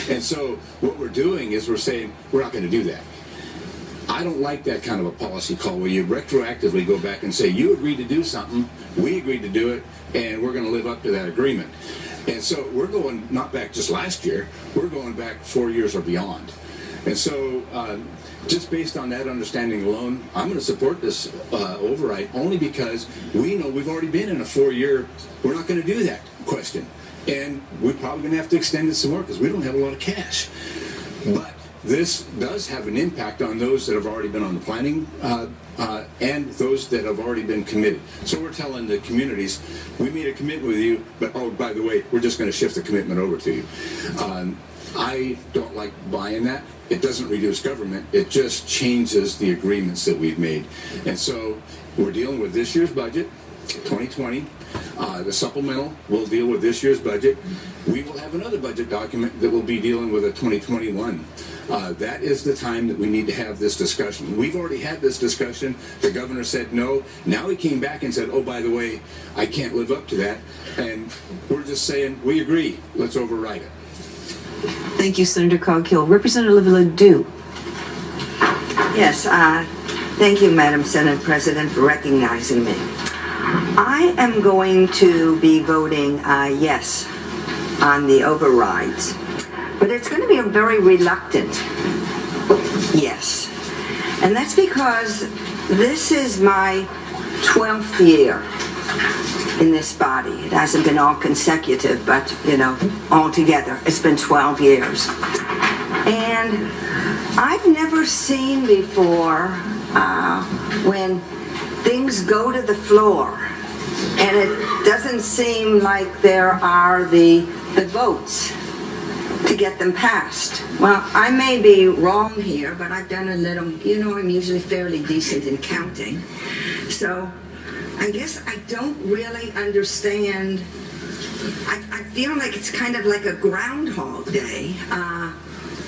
And so what we're doing is we're saying, we're not going to do that. I don't like that kind of a policy call where you retroactively go back and say, you agreed to do something, we agreed to do it, and we're going to live up to that agreement. And so we're going not back just last year, we're going back 4 years or beyond. And so just based on that understanding alone, I'm going to support this override only because we know we've already been in a 4-year, we're not going to do that question. And we're probably going to have to extend it some more because we don't have a lot of cash. But this does have an impact on those that have already been on the planning and those that have already been committed. So we're telling the communities, we made a commitment with you, but oh, by the way, we're just going to shift the commitment over to you. I don't like buying that. It doesn't reduce government. It just changes the agreements that we've made. And so we're dealing with this year's budget, 2020. The supplemental will deal with this year's budget. We will have another budget document that will be dealing with a 2021. That is the time that we need to have this discussion. We've already had this discussion. The governor said no. Now he came back and said, oh, by the way, I can't live up to that. And we're just saying, we agree. Let's override it. Thank you, Senator Coghill. Representative Ledoux. Yes, thank you, Madam Senate President, for recognizing me. I am going to be voting yes on the overrides, but it's going to be a very reluctant yes. And that's because this is my 12th year in this body. It hasn't been all consecutive, but, you know, all together, it's been 12 years. And I've never seen before when things go to the floor and it doesn't seem like there are the votes to get them passed. Well, I may be wrong here, but I've done a little, you know, I'm usually fairly decent in counting. So I guess I don't really understand. I feel like it's kind of like a Groundhog Day.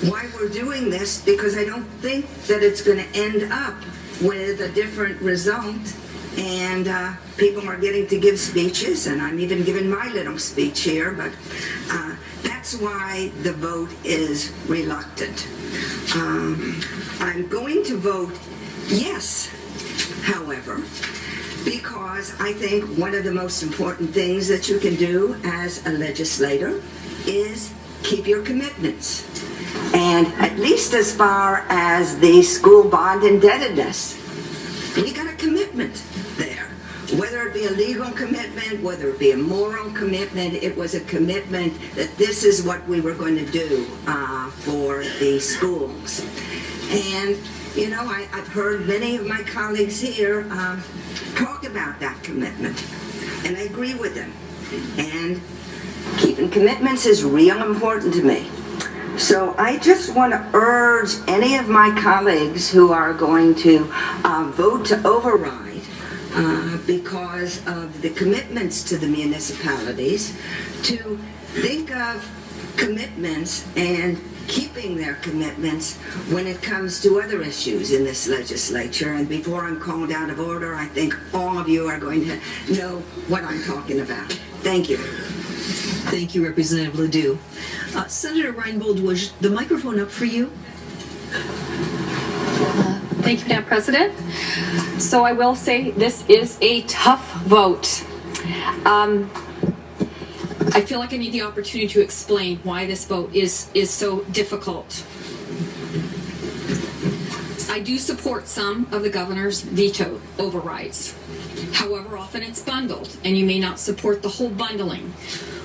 Why we're doing this, because I don't think that it's going to end up with a different result, and people are getting to give speeches, and I'm even giving my little speech here, but that's why the vote is reluctant. I'm going to vote yes, however, because I think one of the most important things that you can do as a legislator is keep your commitments. And at least as far as the school bond indebtedness, we got a commitment there. Whether it be a legal commitment, whether it be a moral commitment, it was a commitment that this is what we were going to do for the schools. And, you know, I've heard many of my colleagues here talk about that commitment, and I agree with them. And keeping commitments is real important to me. So I just want to urge any of my colleagues who are going to vote to override because of the commitments to the municipalities to think of commitments and keeping their commitments when it comes to other issues in this legislature. And before I'm called out of order, I think all of you are going to know what I'm talking about. Thank you. Thank you, Representative Ledoux. Senator Reinbold, was the microphone up for you? Thank you, Madam President. So I will say this is a tough vote. I feel like I need the opportunity to explain why this vote is so difficult. I do support some of the governor's veto overrides. However, often it's bundled, and you may not support the whole bundling.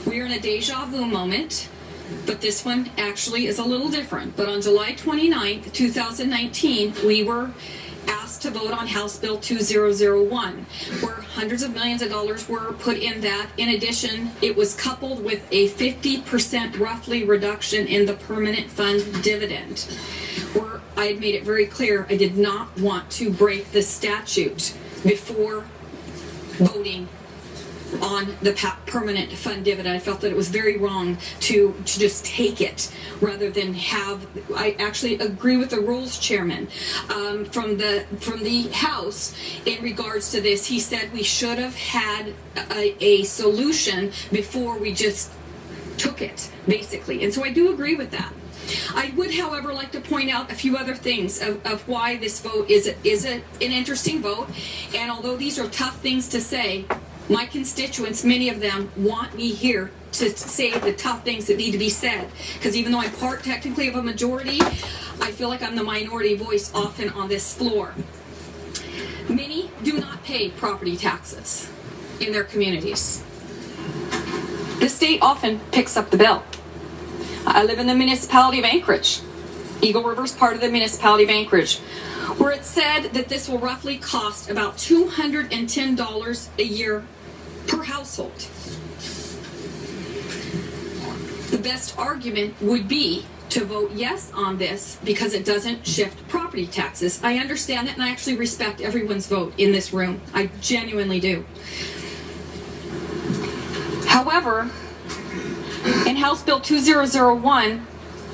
We are in a deja vu moment, but this one actually is a little different. But on July 29th, 2019, we were asked to vote on House Bill 2001, where hundreds of millions of dollars were put in that. In addition, it was coupled with a 50% roughly reduction in the permanent fund dividend, where I had made it very clear I did not want to break the statute before voting on the permanent fund dividend. I felt that it was very wrong to just take it rather than have. I actually agree with the rules chairman from the House in regards to this. He said we should have had a solution before we just took it, basically. And so I do agree with that. I would, however, like to point out a few other things of why this vote is an interesting vote. And although these are tough things to say, my constituents, many of them, want me here to say the tough things that need to be said. Because even though I'm part technically of a majority, I feel like I'm the minority voice often on this floor. Many do not pay property taxes in their communities. The state often picks up the bill. I live in the municipality of Anchorage. Eagle River is part of the municipality of Anchorage, where it said that this will roughly cost about $210 a year per household. The best argument would be to vote yes on this because it doesn't shift property taxes. I understand that, and I actually respect everyone's vote in this room. I genuinely do. However, in House Bill 2001,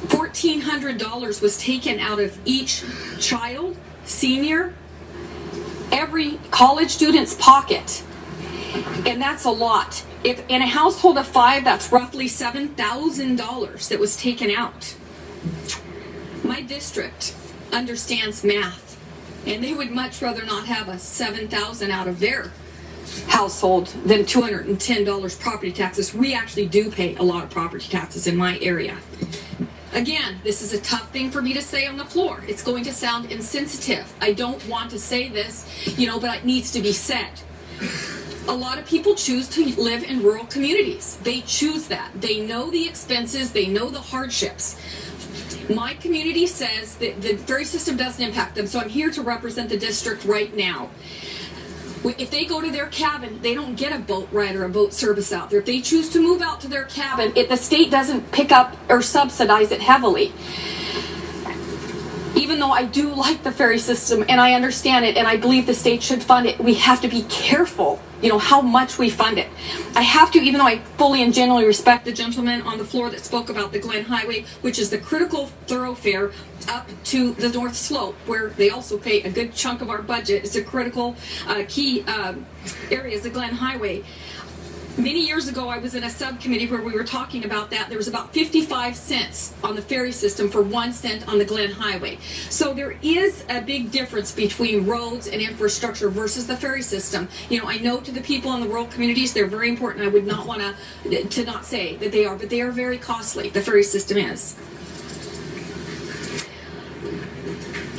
$1,400 was taken out of each child, senior, every college student's pocket. And that's a lot. If in a household of 5, that's roughly $7,000 that was taken out. My district understands math, and they would much rather not have a $7,000 out of their household than $210 property taxes. We actually do pay a lot of property taxes in my area. Again, this is a tough thing for me to say on the floor. It's going to sound insensitive. I don't want to say this, but it needs to be said. A lot of people choose to live in rural communities. They choose that. They know the expenses. They know the hardships. My community says that the ferry system doesn't impact them, so I'm here to represent the district right now. If they go to their cabin, they don't get a boat ride or a boat service out there. If they choose to move out to their cabin, the state doesn't pick up or subsidize it heavily. Even though I do like the ferry system and I understand it and I believe the state should fund it, we have to be careful, how much we fund it. I have to, even though I fully and genuinely respect the gentleman on the floor that spoke about the Glen Highway, which is the critical thoroughfare up to the North Slope, where they also pay a good chunk of our budget. It's a critical key area is the Glen Highway. Many years ago, I was in a subcommittee where we were talking about that. There was about 55 cents on the ferry system for 1 cent on the Glen Highway. So there is a big difference between roads and infrastructure versus the ferry system. I know to the people in the rural communities, they're very important. I would not want to not say that they are, but they are very costly. The ferry system is.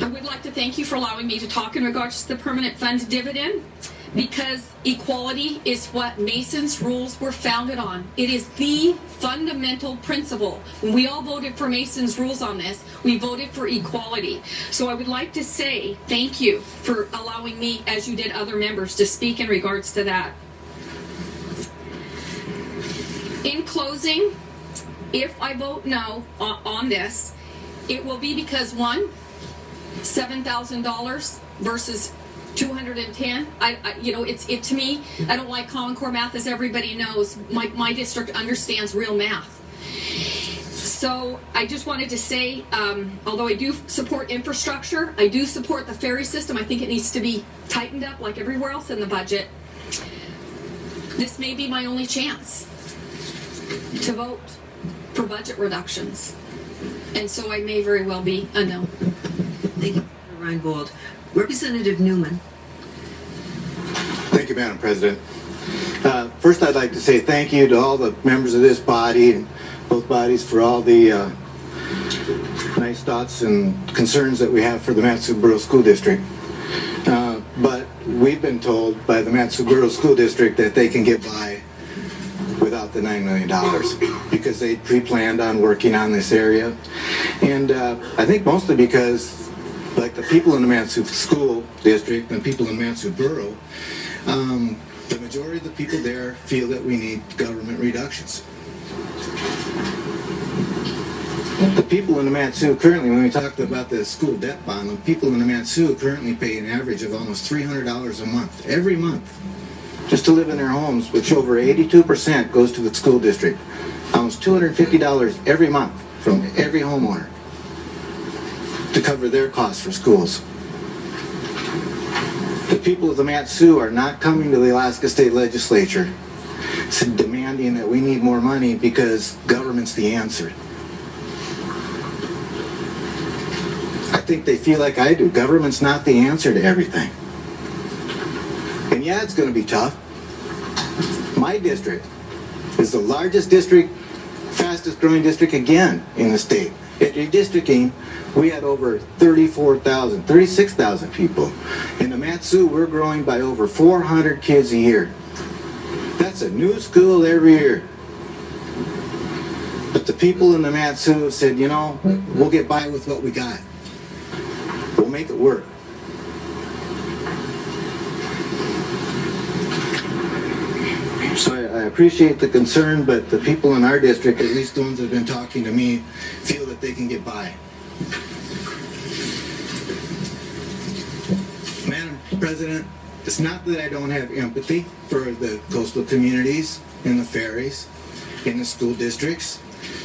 I would like to thank you for allowing me to talk in regards to the permanent fund dividend, because equality is what Mason's rules were founded on. It is the fundamental principle. When we all voted for Mason's rules on this, we voted for equality. So I would like to say thank you for allowing me, as you did other members, to speak in regards to that. In closing, if I vote no on this, it will be because, one, $7,000 versus 210. It's to me, I don't like Common Core math, as everybody knows. My district understands real math. So I just wanted to say, although I do support infrastructure, I do support the ferry system. I think it needs to be tightened up like everywhere else in the budget. This may be my only chance to vote for budget reductions. And so I may very well be a no. Thank you, Reinbold. Representative Newman. Thank you, Madam President. First, I'd like to say thank you to all the members of this body and both bodies for all the nice thoughts and concerns that we have for the Mat-Su Borough School District. But we've been told by the Mat-Su Borough School District that they can get by without the $9 million because they pre-planned on working on this area. And I think mostly because, like the people in the Mat-Su School District and people in Mat-Su Borough, the majority of the people there feel that we need government reductions. The people in the Mat-Su currently, when we talked about the school debt bond, the people in the Mat-Su currently pay an average of almost $300 a month, every month, just to live in their homes, which over 82% goes to the school district. Almost $250 every month from every homeowner to cover their costs for schools. The people of the Mat-Su are not coming to the Alaska State Legislature demanding that we need more money because government's the answer. I think they feel like I do. Government's not the answer to everything. And yeah, it's going to be tough. My district is the largest district, fastest growing district again in the state. At redistricting, we had over 36,000 people. In the Mat-Su, we're growing by over 400 kids a year. That's a new school every year. But the people in the Mat-Su have said, we'll get by with what we got. We'll make it work. So I appreciate the concern, but the people in our district, at least the ones that have been talking to me, feel that they can get by. Madam President, It's not that I don't have empathy for the coastal communities and the ferries in the school districts.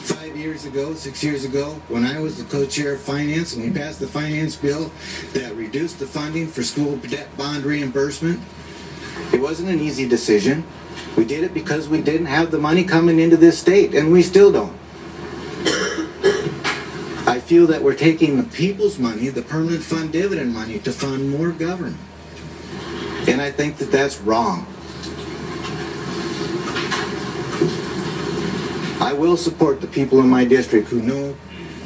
5 years ago, 6 years ago, when I was the co-chair of finance and we passed the finance bill that reduced the funding for school debt bond reimbursement, it wasn't an easy decision. We did it because we didn't have the money coming into this state, and we still don't. I feel that we're taking the people's money, the permanent fund dividend money, to fund more government. And I think that that's wrong. I will support the people in my district who know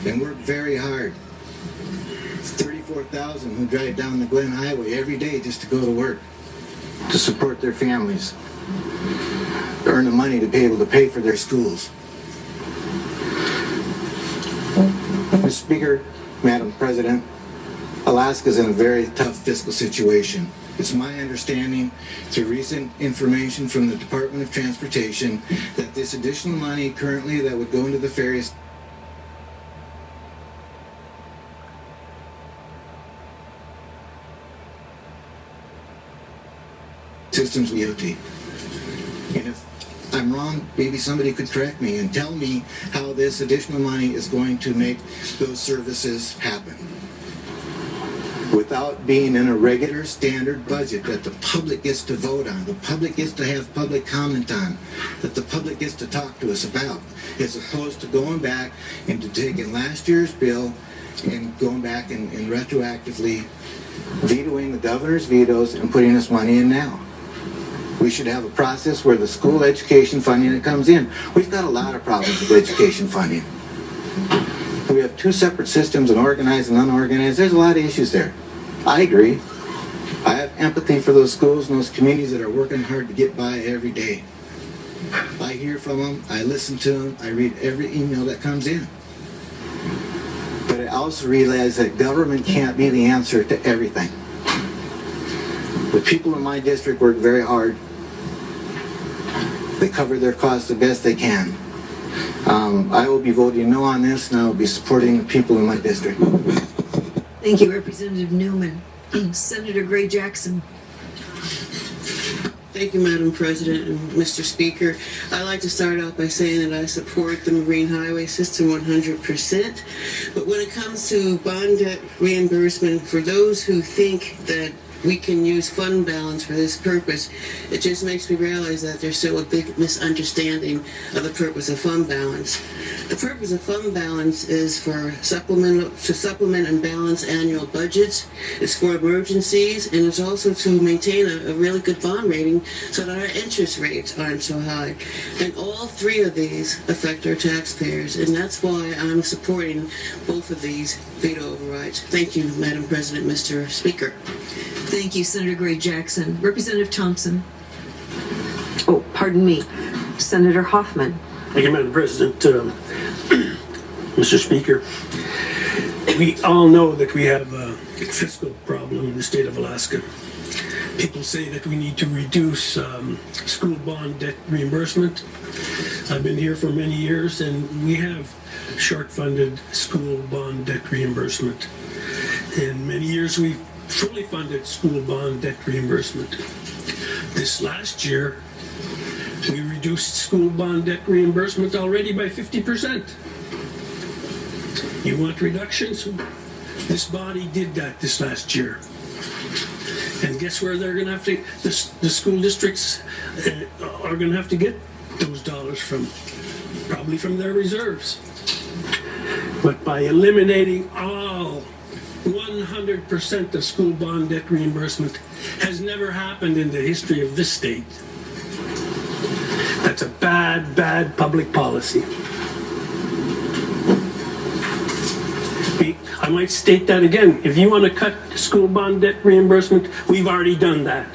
and work very hard. 34,000 who drive down the Glen Highway every day just to go to work, to support their families, to earn the money to be able to pay for their schools. Mr. Speaker, Madam President, Alaska's in a very tough fiscal situation. It's my understanding through recent information from the Department of Transportation that this additional money currently that would go into the ferries systems DOT. And if I'm wrong, maybe somebody could correct me and tell me how this additional money is going to make those services happen without being in a regular standard budget that the public gets to vote on, the public gets to have public comment on, that the public gets to talk to us about, as opposed to going back into taking last year's bill and going back and retroactively vetoing the governor's vetoes and putting this money in now. We should have a process where the school education funding that comes in. We've got a lot of problems with education funding. We have two separate systems, an organized and unorganized. There's a lot of issues there. I agree. I have empathy for those schools and those communities that are working hard to get by every day. I hear from them. I listen to them. I read every email that comes in. But I also realize that government can't be the answer to everything. The people in my district work very hard. They cover their costs the best they can. I will be voting no on this, and I will be supporting the people in my district. Thank you, Representative Newman. Senator Gray Jackson. Thank you, Madam President and Mr. Speaker. I'd like to start out by saying that I support the Marine Highway System 100%. But when it comes to bond debt reimbursement, for those who think that we can use fund balance for this purpose, it just makes me realize that there's still a big misunderstanding of the purpose of fund balance. The purpose of fund balance is to supplement and balance annual budgets. It's for emergencies, and it's also to maintain a really good bond rating so that our interest rates aren't so high. And all three of these affect our taxpayers, and that's why I'm supporting both of these veto overrides. Thank you, Madam President, Mr. Speaker. Thank you, Senator Gray Jackson. Representative Thompson. Oh, pardon me. Senator Hoffman. Thank you, Madam President. Mr. Speaker, we all know that we have a fiscal problem in the state of Alaska. People say that we need to reduce school bond debt reimbursement. I've been here for many years, and we have short-funded school bond debt reimbursement. In many years, we've fully funded school bond debt reimbursement. This last year, we reduced school bond debt reimbursement already by 50%. You want reductions? This body did that this last year. And guess where they're going to have to, the school districts are going to have to get those dollars from? Probably from their reserves. But by eliminating all 100% of school bond debt reimbursement has never happened in the history of this state. That's a bad, bad public policy. I might state that again. If you want to cut school bond debt reimbursement, we've already done that.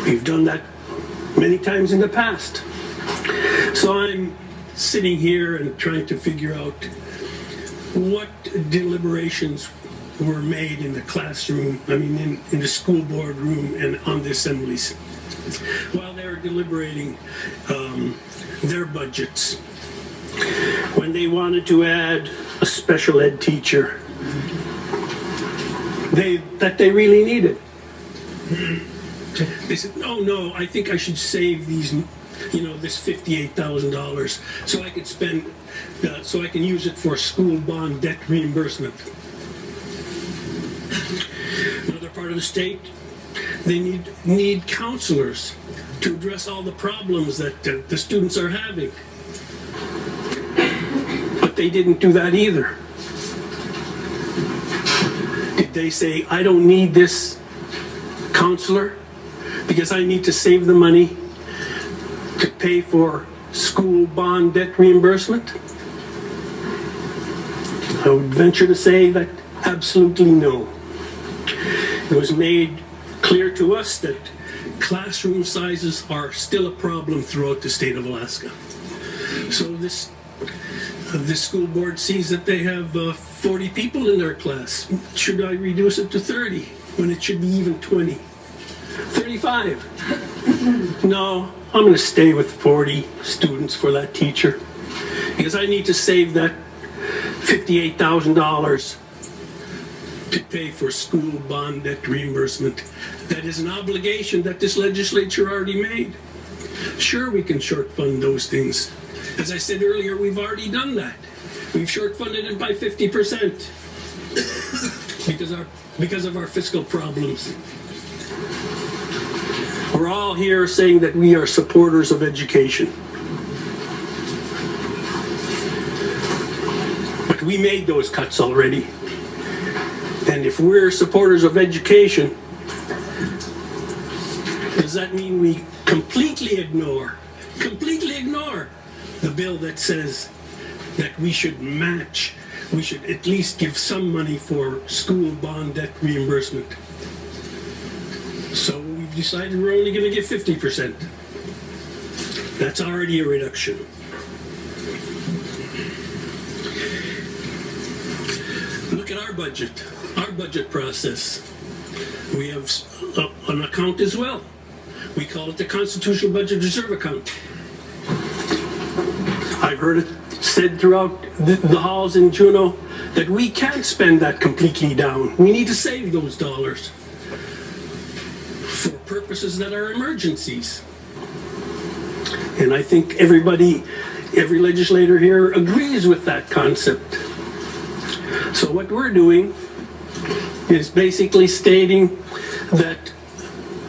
We've done that many times in the past. So I'm sitting here and trying to figure out what deliberations were made in the classroom, in the school board room and on the assemblies while they were deliberating their budgets. When they wanted to add a special ed teacher, that they really needed. They said, no, I think I should save these, this $58,000 so I could spend, so I can use it for school bond debt reimbursement. Another part of the state, they need counselors to address all the problems that the students are having. But they didn't do that either. Did they say, I don't need this counselor because I need to save the money to pay for school bond debt reimbursement? I would venture to say that absolutely no. It was made clear to us that classroom sizes are still a problem throughout the state of Alaska. So this school board sees that they have 40 people in their class. Should I reduce it to 30 when it should be even 20? 35? No, I'm going to stay with 40 students for that teacher because I need to save that $58,000 to pay for school bond debt reimbursement. That is an obligation that this legislature already made. Sure, we can short fund those things. As I said earlier, we've already done that. We've short funded it by 50% because of our fiscal problems. We're all here saying that we are supporters of education. But we made those cuts already. And if we're supporters of education, does that mean we completely ignore the bill that says that we should at least give some money for school bond debt reimbursement? So we've decided we're only going to give 50%. That's already a reduction. Look at our budget process. We have an account as well. We call it the Constitutional Budget Reserve Account. I've heard it said throughout the halls in Juneau that we can't spend that completely down. We need to save those dollars for purposes that are emergencies. And I think every legislator here agrees with that concept. So what we're doing is basically stating that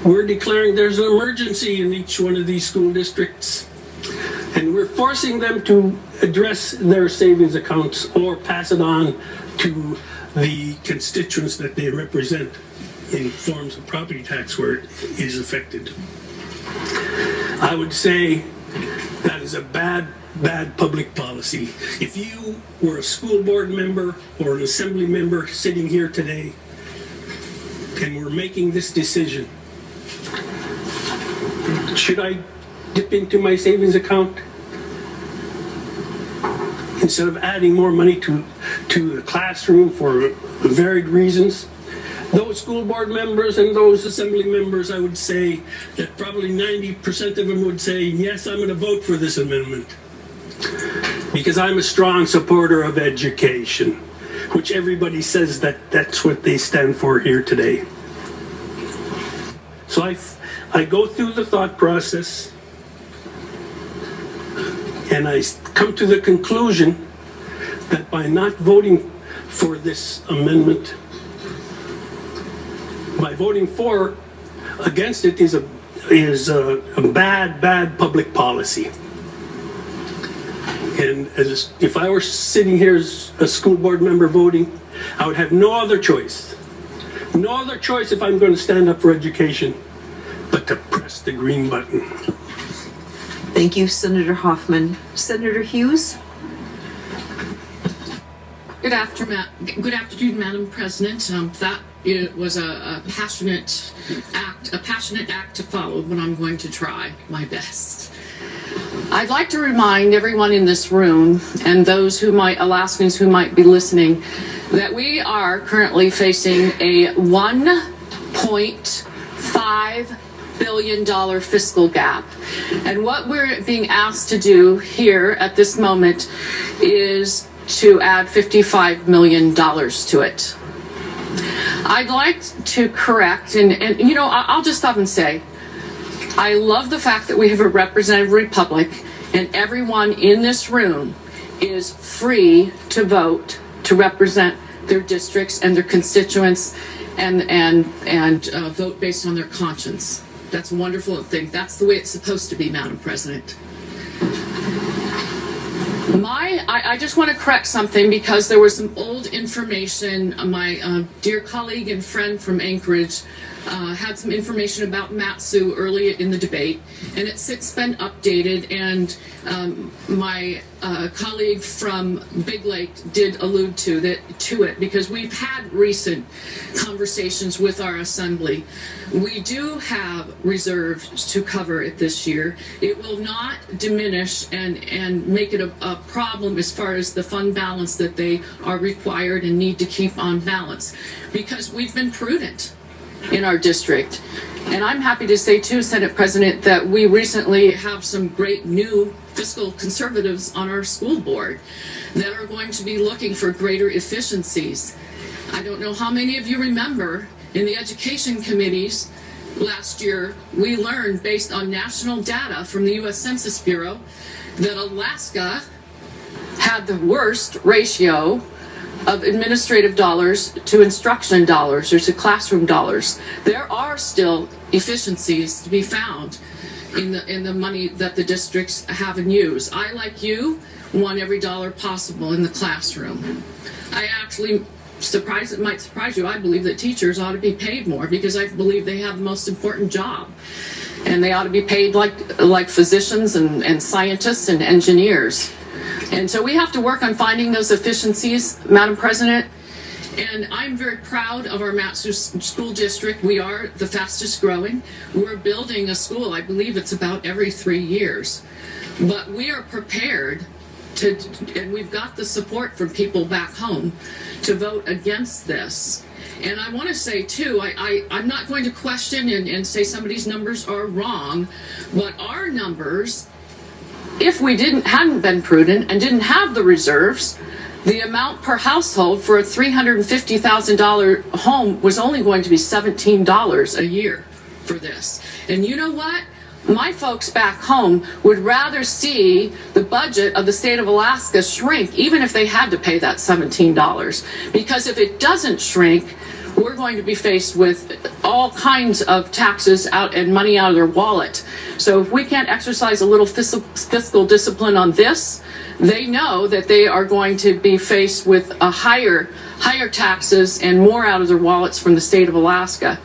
we're declaring there's an emergency in each one of these school districts, and we're forcing them to address their savings accounts or pass it on to the constituents that they represent in forms of property tax where it is affected. I would say that is a bad public policy. If you were a school board member or an assembly member sitting here today and we're making this decision, should I dip into my savings account instead of adding more money to the classroom for varied reasons? Those school board members and those assembly members, I would say that probably 90% of them would say, yes, I'm going to vote for this amendment because I'm a strong supporter of education, which everybody says that that's what they stand for here today. So I go through the thought process and I come to the conclusion that by not voting for this amendment, by voting against it is a bad public policy. And if I were sitting here as a school board member voting, I would have no other choice. No other choice if I'm going to stand up for education but to press the green button. Thank you, Senator Hoffman. Senator Hughes? Good afternoon, Madam President. That it was a passionate act to follow, but I'm going to try my best. I'd like to remind everyone in this room and those Alaskans who might be listening that we are currently facing a $1.5 billion fiscal gap. And what we're being asked to do here at this moment is to add $55 million to it. I'd like to correct, and you know, I'll just stop and say, I love the fact that we have a representative republic and everyone in this room is free to vote to represent their districts and their constituents and vote based on their conscience. That's a wonderful thing. That's the way it's supposed to be, Madam President. I just want to correct something because there was some old information. My dear colleague and friend from Anchorage had some information about Mat-Su early in the debate, and it's since been updated, and my colleague from Big Lake did allude to it because we've had recent conversations with our assembly. We do have reserves to cover it this year. It will not diminish and make it a problem as far as the fund balance that they are required and need to keep on balance, because we've been prudent in our district. And I'm happy to say too, Senate President, that we recently have some great new fiscal conservatives on our school board that are going to be looking for greater efficiencies. I don't know how many of you remember in the education committees last year, we learned based on national data from the U.S. Census Bureau that Alaska had the worst ratio of administrative dollars to instruction dollars or to classroom dollars. There are still efficiencies to be found in the money that the districts have and use. I, like you, want every dollar possible in the classroom. I actually, it might surprise you, I believe that teachers ought to be paid more because I believe they have the most important job. And they ought to be paid like physicians and scientists and engineers. And so we have to work on finding those efficiencies, Madam President. And I'm very proud of our Mat-Su school district. We are the fastest growing. We're building a school, I believe it's about every 3 years. But we are prepared to, and we've got the support from people back home to vote against this. And I want to say too, I'm not going to question and say somebody's numbers are wrong, but our numbers, if we hadn't been prudent and didn't have the reserves, the amount per household for a $350,000 home was only going to be $17 a year for this. And you know what? My folks back home would rather see the budget of the state of Alaska shrink, even if they had to pay that $17. Because if it doesn't shrink, we're going to be faced with all kinds of taxes out and money out of their wallet. So if we can't exercise a little fiscal discipline on this, they know that they are going to be faced with a higher taxes and more out of their wallets from the state of Alaska.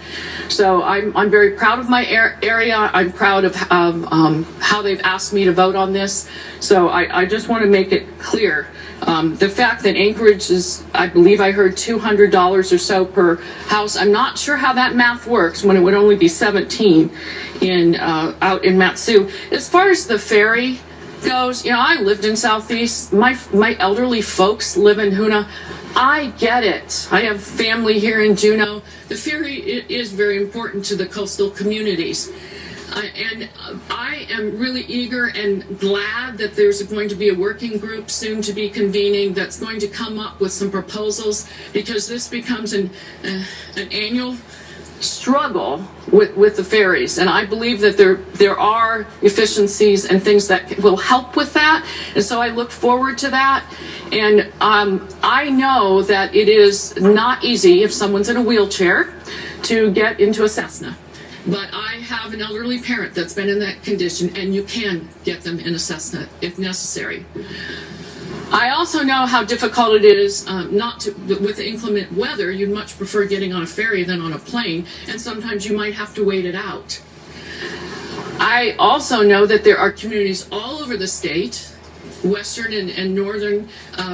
So I'm very proud of my area. I'm proud of how they've asked me to vote on this. So I just want to make it clear. The fact that Anchorage is, I believe I heard $200 or so per house. I'm not sure how that math works when it would only be 17 out in Mat-Su. As far as the ferry goes, you know, I lived in Southeast. My elderly folks live in Hoonah. I get it. I have family here in Juneau. The ferry is very important to the coastal communities. And I am really eager and glad that there's going to be a working group soon to be convening that's going to come up with some proposals, because this becomes an annual struggle with the ferries. And I believe that there are efficiencies and things that will help with that. And so I look forward to that. And I know that it is not easy if someone's in a wheelchair to get into a Cessna. But I have an elderly parent that's been in that condition, and you can get them in a Cessna if necessary. I also know how difficult it is with the inclement weather. You'd much prefer getting on a ferry than on a plane, and sometimes you might have to wait it out. I also know that there are communities all over the state, western and northern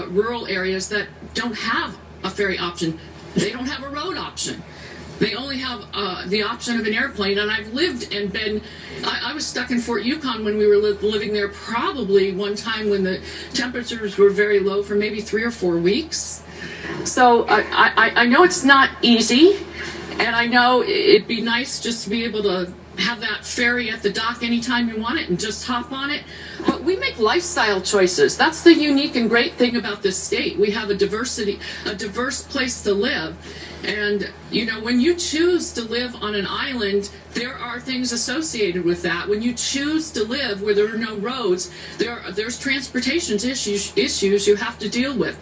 rural areas, that don't have a ferry option. They don't have a road option. They only have the option of an airplane. And I've lived and been, I was stuck in Fort Yukon when we were living there, probably one time when the temperatures were very low for maybe 3 or 4 weeks. So I know it's not easy, and I know it'd be nice just to be able to have that ferry at the dock anytime you want it and just hop on it. But we make lifestyle choices. That's the unique and great thing about this state. We have a diverse place to live. And, you know, when you choose to live on an island, there are things associated with that. When you choose to live where there are no roads, there's transportation issues you have to deal with.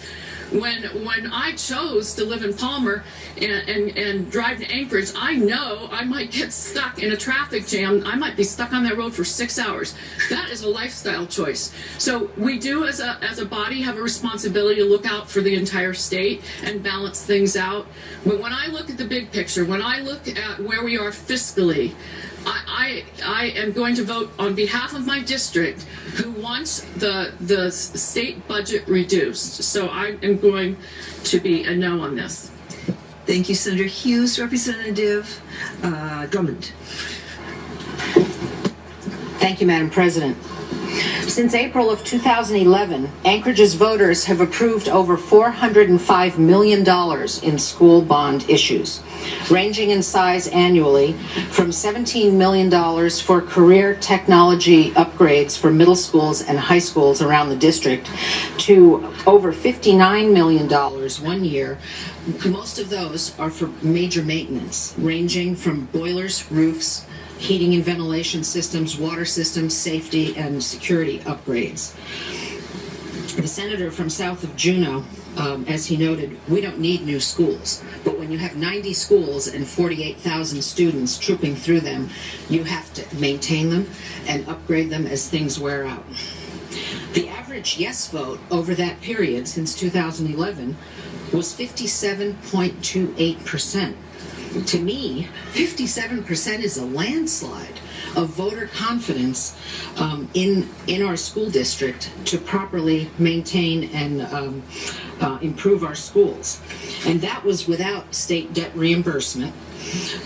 When I chose to live in Palmer and drive to Anchorage, I know I might get stuck in a traffic jam. I might be stuck on that road for 6 hours. That is a lifestyle choice. So we do, as a body, have a responsibility to look out for the entire state and balance things out. But when I look at the big picture, when I look at where we are fiscally, I am going to vote on behalf of my district who wants the state budget reduced. So I am going to be a no on this. Thank you, Senator Hughes. Representative Drummond. Thank you, Madam President. Since April of 2011, Anchorage's voters have approved over $405 million in school bond issues, ranging in size annually from $17 million for career technology upgrades for middle schools and high schools around the district to over $59 million 1 year. Most of those are for major maintenance, ranging from boilers, roofs, heating and ventilation systems, water systems, safety, and security upgrades. The senator from south of Juneau, as he noted, we don't need new schools, but when you have 90 schools and 48,000 students trooping through them, you have to maintain them and upgrade them as things wear out. The average yes vote over that period since 2011 was 57.28%. To me, 57% is a landslide of voter confidence in our school district to properly maintain and improve our schools. And that was without state debt reimbursement.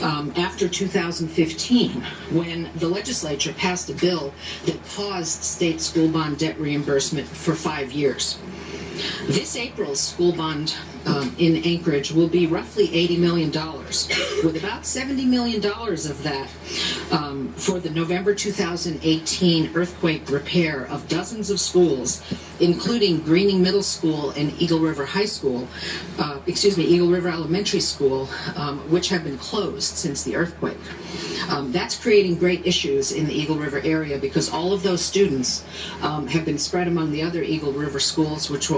After 2015, when the legislature passed a bill that paused state school bond debt reimbursement for 5 years. This April's school bond in Anchorage will be roughly $80 million, with about $70 million of that for the November 2018 earthquake repair of dozens of schools, including Greening Middle School and Eagle River High School, Eagle River Elementary School, which have been closed since the earthquake. That's creating great issues in the Eagle River area because all of those students have been spread among the other Eagle River schools, which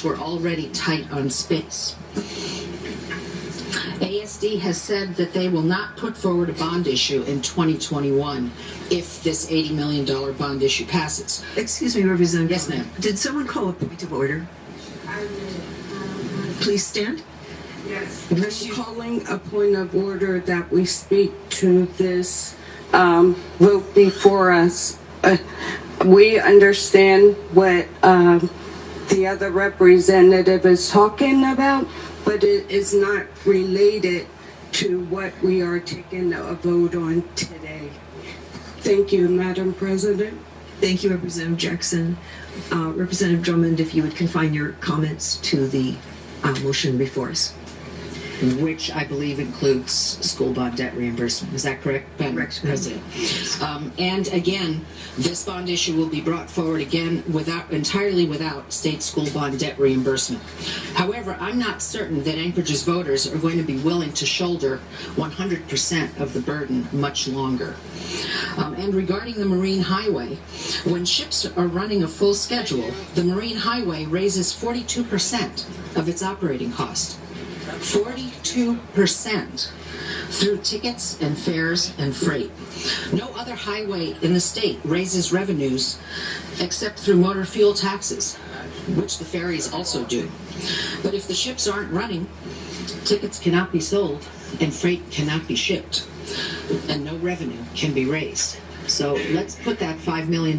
were already tight on space. ASD has said that they will not put forward a bond issue in 2021 if this $80 million bond issue passes. Excuse me, Representative. Yes, ma'am. Did someone call a point of order? Please stand. Yes. I'm calling a point of order that we speak to this vote before us. We understand what the other representative is talking about, but it is not related to what we are taking a vote on today. Thank you, Madam President. Thank you, Representative Jackson. Representative Drummond, if you would confine your comments to the motion before us. Which I believe includes school bond debt reimbursement. Is that correct, Madam President? And again, this bond issue will be brought forward again entirely without state school bond debt reimbursement. However, I'm not certain that Anchorage's voters are going to be willing to shoulder 100% of the burden much longer. And regarding the Marine Highway, when ships are running a full schedule, the Marine Highway raises 42% of its operating cost. 42% through tickets and fares and freight. No other highway in the state raises revenues except through motor fuel taxes, which the ferries also do. But if the ships aren't running, tickets cannot be sold and freight cannot be shipped, and no revenue can be raised. So let's put that $5 million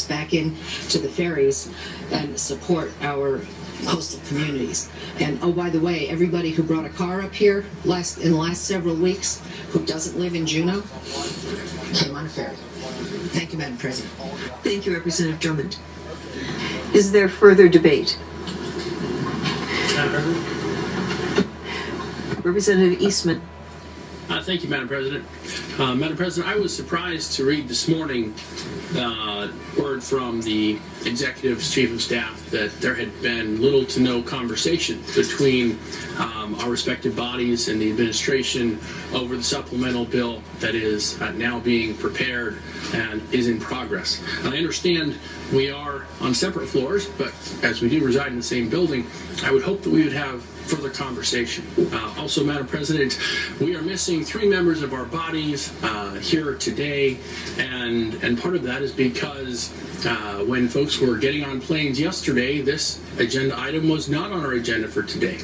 back into the ferries and support our coastal communities. And oh, by the way, everybody who brought a car up here in the last several weeks who doesn't live in Juneau came on a ferry. Thank you, Madam President. Thank you, Representative Drummond. Is there further debate? Representative Eastman. Thank you, Madam President. Madam President, I was surprised to read this morning word from the Executive's Chief of Staff that there had been little to no conversation between our respective bodies and the administration over the supplemental bill that is now being prepared and is in progress. I understand we are on separate floors, but as we do reside in the same building, I would hope that we would have further conversation. Also, Madam President, we are missing 3 members of our bodies here today, and part of that is because when folks were getting on planes yesterday, this agenda item was not on our agenda for today.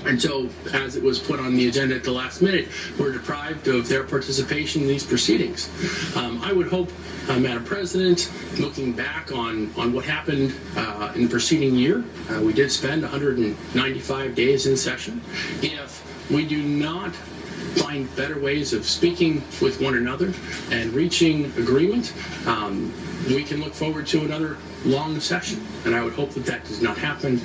And so, as it was put on the agenda at the last minute, we're deprived of their participation in these proceedings. I would hope, Madam President, looking back on what happened in the preceding year, we did spend 195 days in session. If we do not find better ways of speaking with one another and reaching agreement, we can look forward to another long session. And I would hope that that does not happen.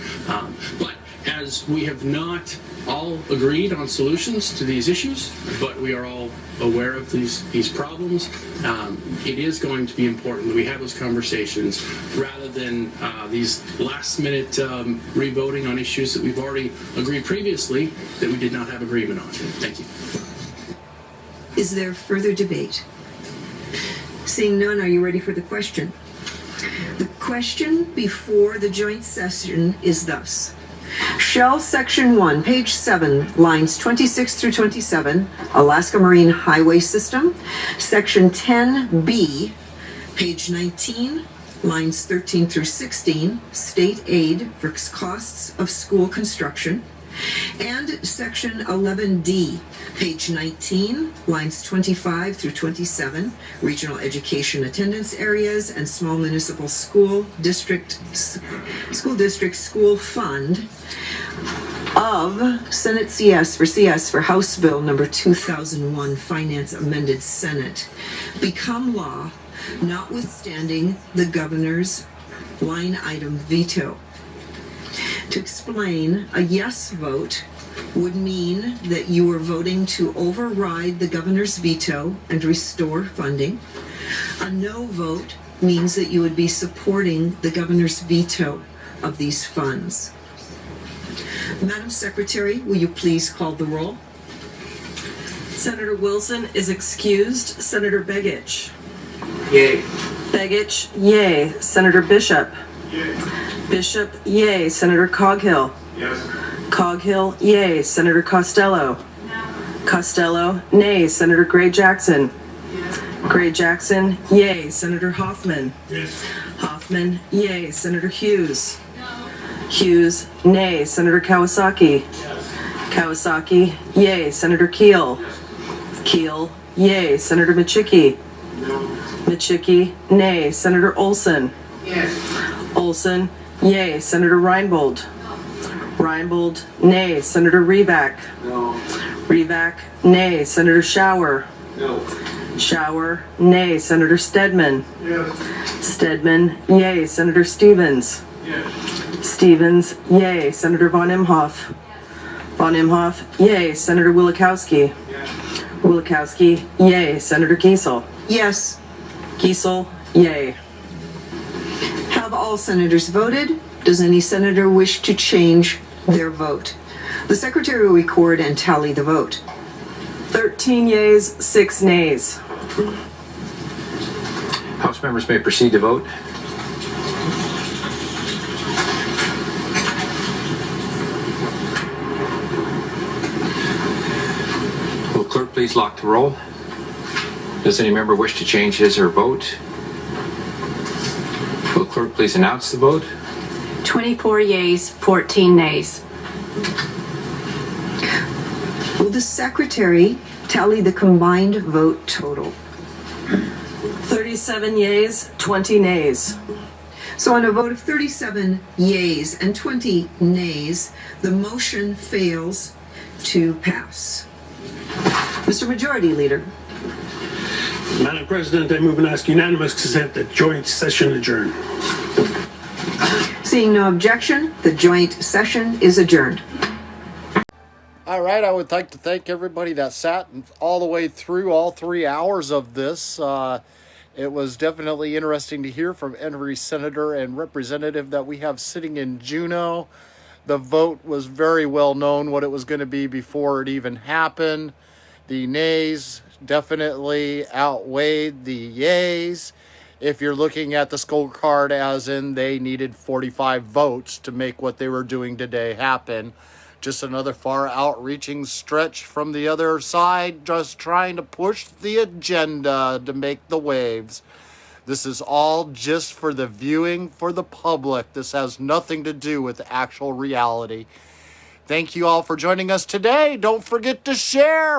But as we have not all agreed on solutions to these issues, but we are all aware of these problems, it is going to be important that we have those conversations rather than these last-minute re-voting on issues that we've already agreed previously that we did not have agreement on. Thank you. Is there further debate? Seeing none, are you ready for the question? The question before the joint session is thus. Shall Section 1, page 7, lines 26 through 27, Alaska Marine Highway System, Section 10B, page 19, lines 13 through 16, State Aid for Costs of School Construction, and Section 11D, page 19, lines 25 through 27, Regional Education Attendance Areas and Small Municipal School District School Fund of Senate CS for House Bill number 2001, Finance Amended Senate, become law, notwithstanding the governor's line item veto. To explain, a yes vote would mean that you are voting to override the governor's veto and restore funding. A no vote means that you would be supporting the governor's veto of these funds. Madam Secretary, will you please call the roll? Senator Wilson is excused. Senator Begich. Yay. Begich, yay. Senator Bishop. Yay. Bishop, yay. Senator Coghill. Yes. Coghill, yay. Senator Costello. No. Costello, nay. Senator Gray Jackson. Yes. Gray Jackson, yay. Senator Hoffman. Yes. Hoffman, yay. Senator Hughes. No. Hughes, nay. Senator Kawasaki. Yes. Kawasaki, yay. Senator Keel. Yes. Keel, yay. Senator Michicki. No. Michicki, nay. Senator Olson. Yes. Olson, yay. Senator Reinbold. No. Reinbold, nay. Senator Revac. No. Revac, nay. Senator Shower. No. Shower, nay. Senator Stedman. Yes. Stedman, yay. Senator Stevens. Yes. Stevens, yay. Senator Von Imhoff. Von Imhoff, yay. Senator Wielkowski. Yes. Wielkowski, yay. Senator Kiesel. Yes. Kiesel, yay. Have all senators voted? Does any senator wish to change their vote? The secretary will record and tally the vote. 13 yeas, 6 nays. House members may proceed to vote. Will the clerk please lock the roll? Does any member wish to change his or her vote? Will the clerk please announce the vote? 24 yeas, 14 nays. Will the secretary tally the combined vote total? 37 yeas, 20 nays. So on a vote of 37 yeas and 20 nays, the motion fails to pass. Mr. Majority Leader. Madam President, I move and ask unanimous consent that joint session adjourn. Seeing no objection, the joint session is adjourned. All All right, I would like to thank everybody that sat all the way through all 3 hours of this. It was definitely interesting to hear from every senator and representative that we have sitting in Juneau. The vote was very well known what it was going to be before it even happened. The nays definitely outweighed the yays. If you're looking at the scorecard as in they needed 45 votes to make what they were doing today happen. Just another far outreaching stretch from the other side, just trying to push the agenda to make the waves. This is all just for the viewing, for the public. This has nothing to do with actual reality. Thank you all for joining us today. Don't forget to share.